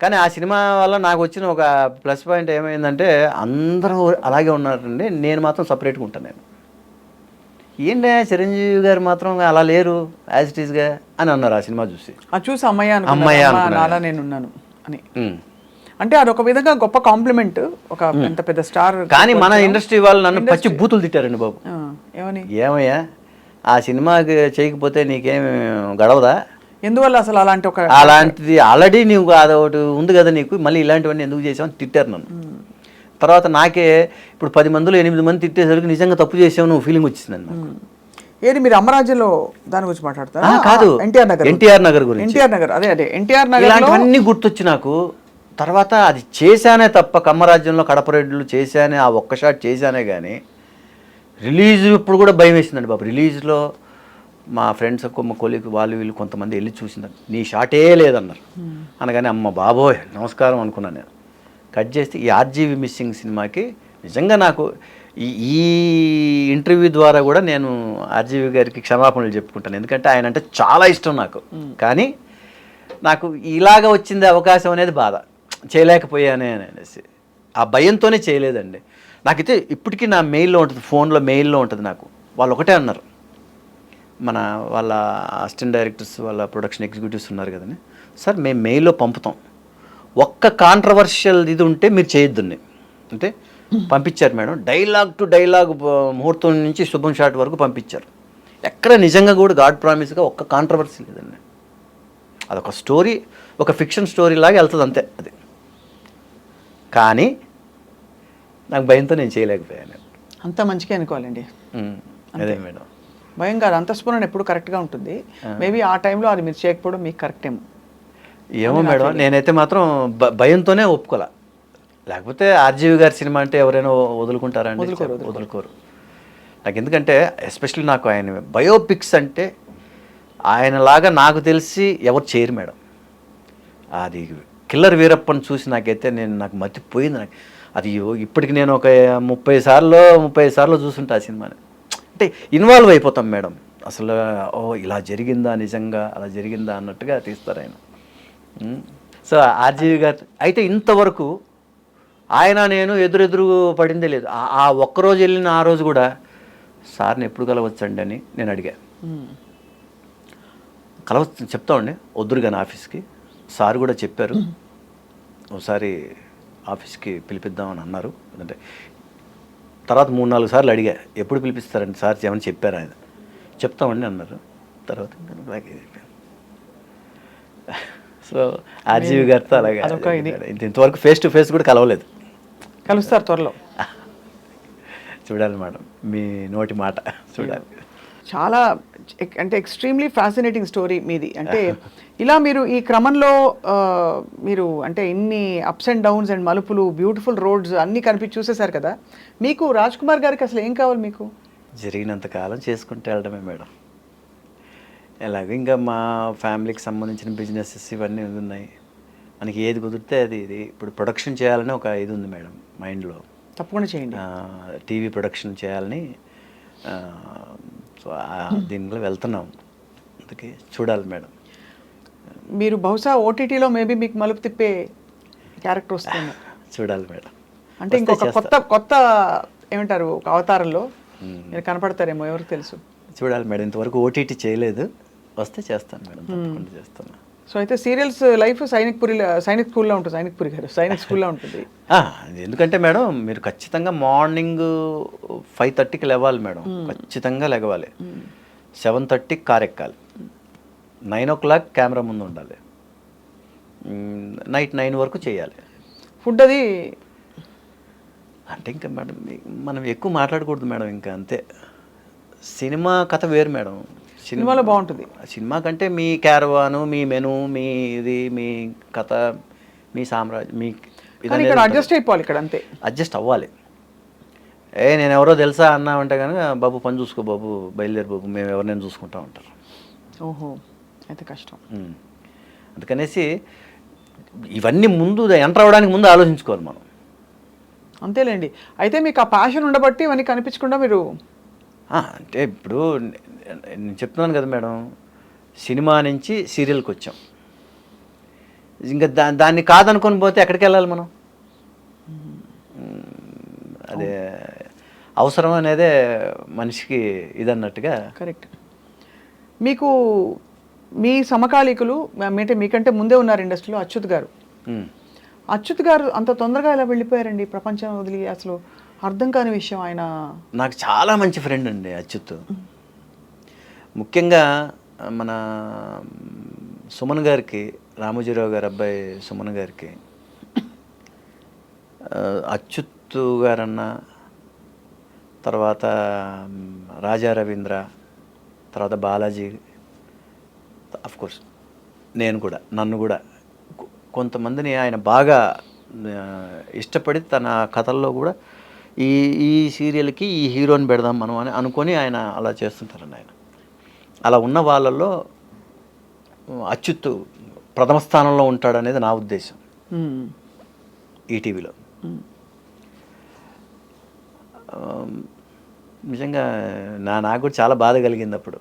S3: కానీ ఆ సినిమా వల్ల నాకు వచ్చిన ఒక ప్లస్ పాయింట్ ఏమైందంటే అందరూ అలాగే ఉన్నారండి, నేను మాత్రం సపరేట్గా ఉంటాను. నేను ఏంటంటే చిరంజీవి గారు మాత్రం అలా లేరు యాజ్ ఇట్ ఈస్గా అని అన్నారు ఆ సినిమా చూసి.
S2: చూసి అమ్మయ్య నాలా నేను ఉన్నాను అని. అంటే అదొక విధంగా గొప్ప కాంప్లిమెంట్, ఒక ఎంత పెద్ద స్టార్.
S3: కానీ మన ఇండస్ట్రీ వాళ్ళు నన్ను పచ్చి బూతులు తిట్టారండి బాబు.
S2: ఏమని?
S3: ఏమయ్యా ఆ సినిమాకి చేయకపోతే నీకేమి గడవదా,
S2: ఎందువల్ల అసలు
S3: అలాంటిది ఆల్రెడీ నీకు అదొకటి ఉంది కదా నీకు, మళ్ళీ ఇలాంటివన్నీ ఎందుకు చేసామని తిట్టారు నన్ను. తర్వాత నాకే ఇప్పుడు 10 మందిలో 8 మంది తిట్టేసరికి నిజంగా తప్పు చేసావు నువ్వు ఫీలింగ్ వచ్చిందండి నాకు.
S2: ఏది మీరు అమరాజ్యంలో దాని గురించి మాట్లాడతారా?
S3: కాదు, ఎన్టీఆర్ నగర్ గురించి.
S2: ఎన్టీఆర్ నగర్ అదే ఎన్టీఆర్ నగర్
S3: ఇలాంటివన్నీ గుర్తొచ్చి నాకు తర్వాత అది చేశానే తప్ప కమ్మరాజ్యంలో కడపరెడ్లు చేశానే ఆ ఒక్క షాట్ చేశానే కానీ రిలీజ్ ఇప్పుడు కూడా భయం వేసిందండి బాబు. రిలీజ్లో మా ఫ్రెండ్స్ మా కొలీగ్ వాళ్ళు వీళ్ళు కొంతమంది వెళ్ళి చూసిందండి, నీ షాటే లేదన్నారు అనగానే అమ్మ బాబోయ్ నమస్కారం అనుకున్నాను నేను. కట్ చేస్తే ఈ ఆర్జీవి మిస్సింగ్ సినిమాకి నిజంగా నాకు ఈ ఇంటర్వ్యూ ద్వారా కూడా నేను ఆర్జీవి గారికి క్షమాపణలు చెప్పుకుంటాను, ఎందుకంటే ఆయన అంటే చాలా ఇష్టం నాకు, కానీ నాకు ఇలాగ వచ్చింది అవకాశం అనేది బాధ, చేయలేకపోయానే అనేసి ఆ భయంతోనే చేయలేదండి. నాకైతే ఇప్పటికీ నా మెయిల్లో ఉంటుంది, ఫోన్లో మెయిల్లో ఉంటుంది నాకు. వాళ్ళు ఒకటే అన్నారు, వాళ్ళ అసిస్టెంట్ డైరెక్టర్స్ వాళ్ళ ప్రొడక్షన్ ఎగ్జిక్యూటివ్స్ ఉన్నారు కదండి, సార్ మేము మెయిల్లో పంపుతాం, ఒక్క కాంట్రవర్షియల్ ఇది ఉంటే మీరు చేయొద్దుని అంటే పంపించారు మేడం. డైలాగ్ టు డైలాగ్ ముహూర్తం నుంచి శుభం షాట్ వరకు పంపించారు, ఎక్కడ నిజంగా కూడా గాడ్ ప్రామిస్గా ఒక్క కాంట్రవర్సీ లేదండి. అదొక స్టోరీ, ఒక ఫిక్షన్ స్టోరీ లాగా వెళ్తుంది అంతే అది. కానీ నాకు భయంతో నేను చేయలేకపోయాను.
S2: అంత మంచిగా అనుకోవాలండి.
S3: అదే మేడం,
S2: భయం కాదు, అంతఃస్ఫురణ ఎప్పుడు కరెక్ట్గా ఉంటుంది. మేబీ ఆ టైంలో అది మీరు చేయకపోవడం మీకు కరెక్ట్
S3: ఏమో మేడం. నేనైతే మాత్రం భయంతోనే ఒప్పుకోలే, లేకపోతే ఆర్జీవి గారి సినిమా అంటే ఎవరైనా వదులుకుంటారా అండి? వదులుకోరు. నాకు ఎందుకంటే ఎస్పెషల్లీ నాకు ఆయన బయోపిక్స్ అంటే ఆయనలాగా నాకు తెలిసి ఎవరు చేయరు మేడం. అది కిల్లర్ వీరప్పని చూసి నాకు మతిపోయింది. నాకు అది ఇప్పటికి నేను ఒక 30 సార్లు చూసుంటా ఆ సినిమాని. అంటే ఇన్వాల్వ్ అయిపోతాం మేడం, అసలు ఓ ఇలా జరిగిందా, నిజంగా అలా జరిగిందా అన్నట్టుగా తీస్తారు ఆయన. సో ఆర్జీవి గారు అయితే ఇంతవరకు ఆయన నేను ఎదురెదురు పడిందే లేదు. ఆ ఒక్కరోజు వెళ్ళిన ఆ రోజు కూడా సార్ని ఎప్పుడు కలవచ్చండి అని నేను అడిగా. చెప్తామండి వద్దురు కానీ ఆఫీస్కి. సార్ కూడా చెప్పారు ఒకసారి ఆఫీస్కి పిలిపిద్దామని అన్నారు. అంటే తర్వాత 3-4 సార్లు అడిగా ఎప్పుడు పిలిపిస్తారండి సార్ ఏమని చెప్పారు ఆయన. చెప్తామండి అన్నారు. తర్వాత సో ఆర్జీవి గారితో అలాగే ఇంతవరకు ఫేస్ టు ఫేస్ కూడా కలవలేదు.
S2: కలుస్తారు త్వరలో.
S3: చూడాలి మేడం, మీ నోటి మాట చూడాలి.
S2: చాలా అంటే ఎక్స్ట్రీమ్లీ ఫ్యాసినేటింగ్ స్టోరీ మీది. అంటే ఇలా మీరు ఈ క్రమంలో మీరు అంటే ఇన్ని అప్స్ అండ్ డౌన్స్ అండ్ మలుపులు, బ్యూటిఫుల్ రోడ్స్ అన్నీ కనిపించి చూసేశారు కదా. మీకు రాజ్ కుమార్ గారికి అసలు ఏం కావాలి? మీకు
S3: జరిగినంత కాలం చేసుకుంటూ వెళ్ళడమే మేడం. ఎలాగ ఇంకా మా ఫ్యామిలీకి సంబంధించిన బిజినెసెస్ ఇవన్నీ ఉన్నాయి. మనకి ఏది కుదిరితే అది. ఇది ఇప్పుడు ప్రొడక్షన్ చేయాలని ఒక ఇది ఉంది మేడం మైండ్లో.
S2: తప్పకుండా చేయండి.
S3: టీవీ ప్రొడక్షన్ చేయాలని. సో దీనిలో వెళ్తున్నాం, అందుకే చూడాలి మేడం.
S2: మీరు బహుశా ఓటీటీలో మేబీ మీకు మలుపు తిప్పే క్యారెక్టర్ వస్తుంది.
S3: చూడాలి మేడం.
S2: అంటే ఇంకొక కొత్త ఏమంటారు ఒక అవతారంలో మీరు కనపడతారేమో, ఎవరికి తెలుసు.
S3: చూడాలి మేడం. ఇంతవరకు ఓటీటీ చేయలేదు, వస్తే చేస్తాను మేడం, తప్పకుండా చేస్తాను.
S2: సో అయితే సీరియల్స్ లైఫ్ సైనిక్ స్కూల్లో ఉంటుంది. సైనిక్ స్కూల్లో ఉంటుంది.
S3: ఎందుకంటే మేడం మీరు ఖచ్చితంగా మార్నింగ్ 5:30కి లేవాలి మేడం, ఖచ్చితంగా లెగవాలి. 7:30కి కార్ ఎక్కాలి, 9 o'clock కెమెరా ముందు ఉండాలి, నైట్ 9 వరకు చేయాలి.
S2: ఫుడ్ అది
S3: అంటే ఇంకా మేడం మనం ఎక్కువ మాట్లాడకూడదు మేడం, ఇంకా అంతే. సినిమా కథ వేరు మేడం.
S2: సినిమాలో బాగుంటుంది.
S3: సినిమా కంటే మీ క్యారవాను, మీ మెను, మీ ఇది, మీ కథ, మీ సామ్రాజ్యం, మీ
S2: ఇక్కడ అడ్జస్ట్ అయిపోవాలి. ఇక్కడ అంతే
S3: అడ్జస్ట్ అవ్వాలి. నేను ఎవరో తెలుసా అన్నామంటే కనుక బాబు పని చూసుకో బాబు, బయలుదేరి బాబు, మేము ఎవరినైనా చూసుకుంటా ఉంటారు.
S2: ఓహో, అయితే కష్టం.
S3: అందుకనేసి ఇవన్నీ ముందు ఎంటర్ అవ్వడానికి ముందు ఆలోచించుకోవాలి మనం.
S2: అంతేలేండి. అయితే మీకు ఆ ప్యాషన్ ఉండబట్టి ఇవన్నీ కనిపించకుండా మీరు
S3: అంటే ఇప్పుడు నేను చెప్తున్నాను కదా మేడం, సినిమా నుంచి సీరియల్కి వచ్చాం. ఇంకా దాన్ని కాదనుకొని పోతే ఎక్కడికి వెళ్ళాలి మనం? అదే అవసరం అనేదే మనిషికి ఇదన్నట్టుగా.
S2: కరెక్ట్. మీకు మీ సమకాలీకులు అంటే మీకంటే ముందే ఉన్నారు ఇండస్ట్రీలో, అచ్యుత్ గారు. అచ్యుత్ గారు అంత తొందరగా ఇలా వెళ్ళిపోయారండి ప్రపంచం వదిలి? అసలు అర్థం కాని విషయం. ఆయన
S3: నాకు చాలా మంచి ఫ్రెండ్ అండి అచ్యుత్. ముఖ్యంగా మన సుమన్ గారికి, రామోజీరావు గారి అబ్బాయి సుమన్ గారికి అచ్యుత్ గారన్న, తర్వాత రాజా రవీంద్ర, తర్వాత బాలాజీ, అఫ్కోర్స్ నన్ను కూడా కొంతమందిని ఆయన బాగా ఇష్టపడి తన కథల్లో కూడా ఈ సీరియల్కి ఈ హీరోని పెడదాం మనం అని అనుకొని ఆయన అలా చేస్తుంటారండి. ఆయన అలా ఉన్న వాళ్ళల్లో అచ్యుత్ ప్రథమ స్థానంలో ఉంటాడనేది నా ఉద్దేశం ఈటీవీలో. నిజంగా నాకు కూడా చాలా బాధ కలిగింది అప్పుడు.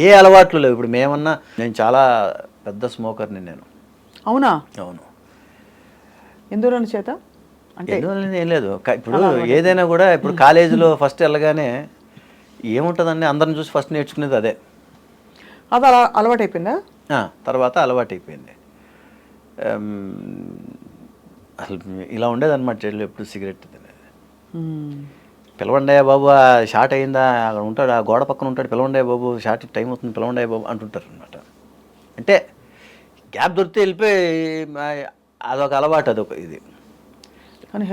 S3: ఏ అలవాట్లు లేవు. ఇప్పుడు నేను చాలా పెద్ద స్మోకర్ని నేను.
S2: అవునా?
S3: అవును.
S2: ఎందువల్ల చేత అంటే
S3: ఎందువల్ల ఏం లేదు. ఇప్పుడు ఏదైనా కూడా ఇప్పుడు కాలేజీలో ఫస్ట్ వెళ్ళగానే ఏముంటుందండి, అందరిని చూసి ఫస్ట్ నేర్చుకునేది అదే.
S2: అది అలా అలవాటు అయిపోయిందా?
S3: తర్వాత అలవాటు అయిపోయింది. అసలు ఇలా ఉండేదన్నమాట జైల్లో ఎప్పుడు సిగరెట్ తినేది. పిలవండయ్య బాబు, షార్ట్ అయిందా, అక్కడ ఉంటాడు, ఆ గోడ పక్కన ఉంటాడు, పిలవండయ్య బాబు, షార్ట్ టైం అవుతుంది, పిలవండయ్య బాబు అంటుంటారు అనమాట. అంటే గ్యాప్ దొరికితే వెళ్ళిపోయి అదొక అలవాటు, అదొక ఇది.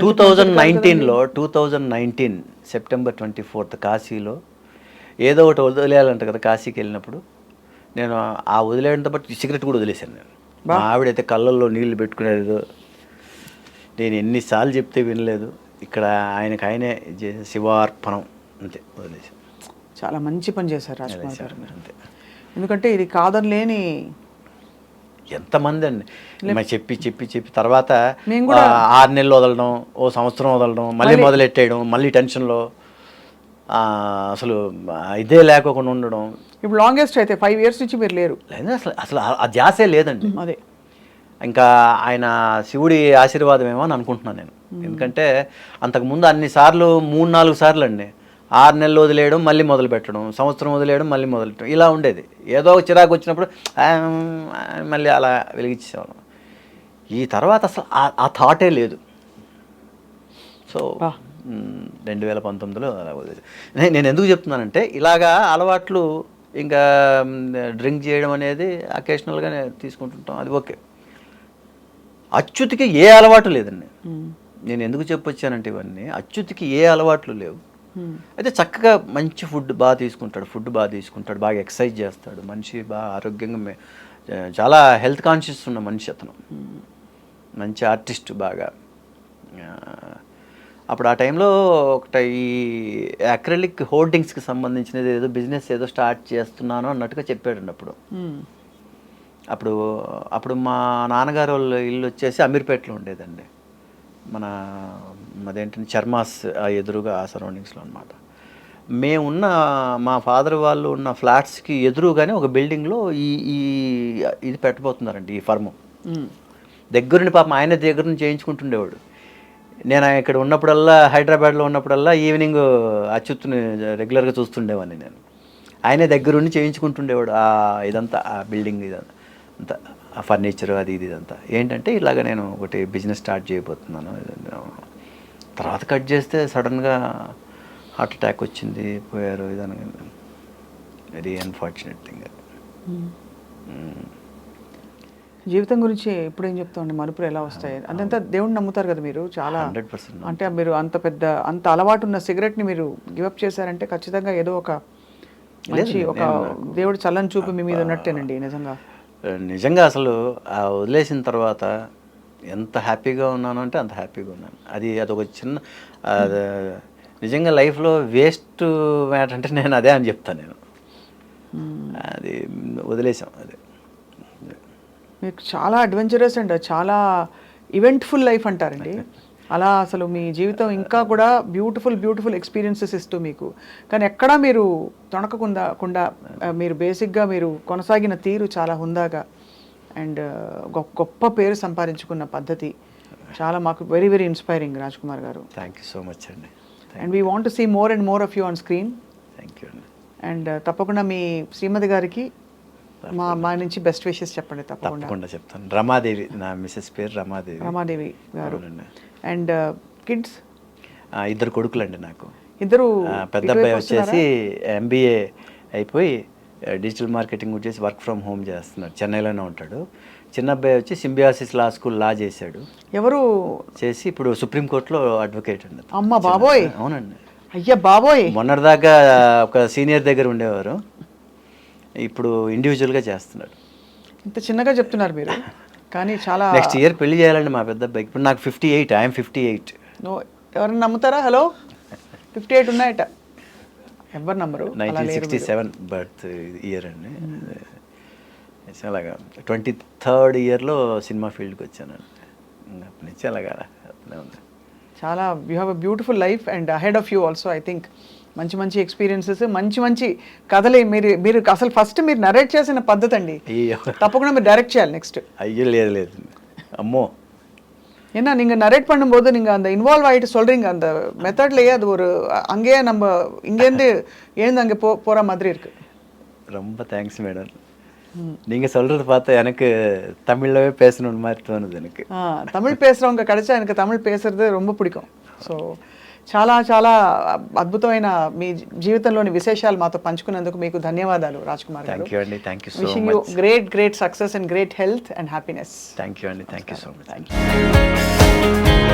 S3: 2019 సెప్టెంబర్ 24 కాశీలో ఏదో ఒకటి వదిలేయాలంట కదా. కాశీకి వెళ్ళినప్పుడు నేను ఆ వదిలేయడంతో పాటు సిగరెట్ కూడా వదిలేశాను నేను. మా ఆవిడైతే కళ్ళల్లో నీళ్లు పెట్టుకునేది. నేను ఎన్నిసార్లు చెప్తే వినలేదు. ఇక్కడ ఆయనే శివార్పణం అంతే, వదిలేశాను.
S2: చాలా మంచి పని చేశారు రాజ్కుమార్ గారు
S3: అంతే.
S2: ఎందుకంటే ఇది కాదని లేని
S3: ఎంతమంది అండి చెప్పి తర్వాత 6 నెలలు వదలడం, ఓ సంవత్సరం వదలడం, మళ్ళీ మొదలెట్టేయడం, మళ్ళీ టెన్షన్లో అసలు ఇదే లేకోకుండా ఉండడం.
S2: ఇప్పుడు లాంగెస్ట్ అయితే 5 years నుంచి మీరు లేరు.
S3: అసలు ఆ ధ్యాసే లేదండి.
S2: అదే
S3: ఇంకా ఆయన శివుడి ఆశీర్వాదం ఏమో అని అనుకుంటున్నాను నేను. ఎందుకంటే అంతకుముందు అన్నిసార్లు 3-4 సార్లు అండి 6 నెలలు వదిలేయడం, మళ్ళీ మొదలు పెట్టడం, సంవత్సరం వదిలేయడం, మళ్ళీ మొదలెట్టడం, ఇలా ఉండేది. ఏదో చిరాకు వచ్చినప్పుడు మళ్ళీ అలా వెలిగించేవాళ్ళం. ఈ తర్వాత అసలు ఆ థాటే లేదు. సో 2019లో అలా వదిలేదు. నేను ఎందుకు చెప్తున్నానంటే ఇలాగా అలవాట్లు, ఇంకా డ్రింక్ చేయడం అనేది అకేషనల్గానే తీసుకుంటుంటాం, అది ఓకే. అచ్యుత్కి ఏ అలవాటు లేదండి. నేను ఎందుకు చెప్పొచ్చానంటే ఇవన్నీ, అచ్యుత్కి ఏ అలవాట్లు లేవు. అయితే చక్కగా మంచి ఫుడ్ బాగా తీసుకుంటాడు, బాగా ఎక్సర్సైజ్ చేస్తాడు, మనిషి బాగా ఆరోగ్యంగా, చాలా హెల్త్ కాన్షియస్ ఉన్న మనిషి అతను. మంచి ఆర్టిస్ట్ బాగా. అప్పుడు ఆ టైంలో ఒకటి ఈ అక్రిలిక్ హోర్డింగ్స్కి సంబంధించినది ఏదో బిజినెస్ ఏదో స్టార్ట్ చేస్తున్నాను అన్నట్టుగా చెప్పాడండి అప్పుడు. అప్పుడు మా నాన్నగారు వాళ్ళ ఇల్లు వచ్చేసి అమీర్పేటలో ఉండేదండి. అదేంటంటే చర్మాస్ ఆ ఎదురుగా ఆ సరౌండింగ్స్లో అనమాట. మేమున్న మా ఫాదర్ వాళ్ళు ఉన్న ఫ్లాట్స్కి ఎదురుగానే ఒక బిల్డింగ్లో ఈ ఇది పెట్టబోతున్నారండి, ఈ ఫర్ము. దగ్గరుండి పాపం ఆయన దగ్గర నుంచి చేయించుకుంటుండేవాడు. నేను ఇక్కడ ఉన్నప్పుడల్లా, హైదరాబాద్లో ఉన్నప్పుడల్లా ఈవినింగ్ అచ్యుత్తుని రెగ్యులర్గా చూస్తుండేవాడిని నేను. ఆయనే దగ్గరుండి చేయించుకుంటుండేవాడు ఇదంతా, ఆ బిల్డింగ్ ఇదంతా, ఆ ఫర్నిచర్ అది ఇదంతా. ఏంటంటే ఇలాగ నేను ఒకటి బిజినెస్ స్టార్ట్ చేయబోతున్నాను. తర్వాత కట్ చేస్తే సడన్గా హార్ట్ అటాక్ వచ్చింది, పోయారు. ఇదని వెరీ అన్ఫార్చునేట్ థింగ్.
S2: జీవితం గురించి ఇప్పుడు ఏం చెప్తామండి, మలుపులు ఎలా వస్తాయి అదంతా దేవుడిని నమ్ముతారు కదా మీరు చాలా.
S3: 100%.
S2: అంటే మీరు అంత అలవాటు ఉన్న సిగరెట్ని మీరు గివప్ చేశారంటే ఖచ్చితంగా ఏదో ఒక మంచి ఒక దేవుడు చల్లని చూపు మీ మీద ఉన్నట్టేనండి.
S3: నిజంగా అసలు వదిలేసిన తర్వాత ఎంత హ్యాపీగా ఉన్నాను అంటే అంత హ్యాపీగా ఉన్నాను. అదొక చిన్న నిజంగా లైఫ్లో వేస్ట్ మ్యాటర్ అంటే నేను అదే అని చెప్తాను నేను. అది వదిలేసాం. అది
S2: మీకు చాలా అడ్వెంచరస్ అండ్ చాలా ఈవెంట్ఫుల్ లైఫ్ అంటారండి. అలా అసలు మీ జీవితం ఇంకా కూడా బ్యూటిఫుల్ ఎక్స్పీరియన్సెస్ ఇస్తూ మీకు, కానీ ఎక్కడా మీరు తొణకకుండా మీరు బేసిక్గా మీరు కొనసాగిన తీరు చాలా హుందాగా అండ్ గొప్ప పేరు సంపాదించుకున్న పద్ధతి చాలా మాకు very very inspiring Raj Kumar గారు.
S3: థ్యాంక్ యూ సో మచ్ అండి.
S2: And we want to see more and more of you on screen.
S3: Thank you అండి.
S2: అండ్ తప్పకుండా మీ శ్రీమతి గారికి మా నుంచి బెస్ట్ విషెస్ చెప్పండి.
S3: తప్పకుండా చెప్తాను. రమాదేవి, నా మిసెస్ పేరు రమాదేవి
S2: గారు. And kids?
S3: 2 కొడుకులండి నాకు.
S2: ఇద్దరు.
S3: పెద్ద అబ్బాయి వచ్చేసి MBA అయిపోయి డిజిటల్ మార్కెటింగ్ వచ్చేసి వర్క్ ఫ్రమ్ హోమ్ చేస్తున్నాడు, చెన్నైలోనే ఉంటాడు. చిన్న అబ్బాయి వచ్చి సింబియాసిస్ లా స్కూల్ లా చేశాడు.
S2: ఎవరు
S3: చేసి ఇప్పుడు సుప్రీంకోర్టులో అడ్వకేట్ అండి.
S2: అమ్మ బాబోయ్.
S3: అవునండి.
S2: అయ్యా బాబోయ్.
S3: మొన్నటిదాకా ఒక సీనియర్ దగ్గర ఉండేవారు, ఇప్పుడు ఇండివిజువల్గా చేస్తున్నాడు.
S2: ఇంత చిన్నగా చెప్తున్నారు మీరు, కానీ చాలా.
S3: నెక్స్ట్ ఇయర్ పెళ్లి చేయాలండి మా పెద్ద అబ్బాయి. ఇప్పుడు నాకు 58, ఐఎమ్ 58.
S2: ఎవరైనా నమ్ముతారా? హలో, 58 ఉన్నాయట, ఎవరు నమ్మరు.
S3: 1967 బర్త్ ఇయర్ అండి. అలాగా 23rd ఇయర్లో సినిమా ఫీల్డ్కి వచ్చానండి. అప్పటి నుంచి అలాగా ఉంది.
S2: చాలా you have a beautiful life and ahead of you also. I think మంచి ఎక్స్పీరియన్సెస్, మంచి కథలు మీరు అసలు ఫస్ట్ మీరు నరేట్ చేసిన పద్ధతి అండి. తప్పకుండా మీరు డైరెక్ట్ చేయాలి నెక్స్ట్.
S3: అయ్యో లేదు అమ్మో.
S2: ஏன்னா நீங்கள் நரேட் பண்ணும்போது நீங்கள் அந்த இன்வால்வ் ஆகிட்டு சொல்கிறீங்க, அந்த மெத்தட்லேயே அது ஒரு அங்கேயே நம்ம இங்கேருந்து எழுந்து அங்கே போகிற மாதிரி இருக்குது.
S3: ரொம்ப தேங்க்ஸ் மேடம். நீங்கள் சொல்கிறது பார்த்தா எனக்கு தமிழ்லவே பேசணுன்னு மாதிரி தோணுது எனக்கு.
S2: தமிழ் பேசுகிறவங்க கிடைச்சா எனக்கு தமிழ் பேசுகிறது ரொம்ப பிடிக்கும். సో చాలా అద్భుతమైన మీ జీవితంలోని విశేషాలు మాతో పంచుకున్నందుకు మీకు ధన్యవాదాలు రాజ్ కుమార్ గారు.
S3: థ్యాంక్ యూ అండి. Thank you so much.
S2: Wishing you great success and great health and happiness.
S3: Thank you అండి. Thank you so much.
S2: Thank you.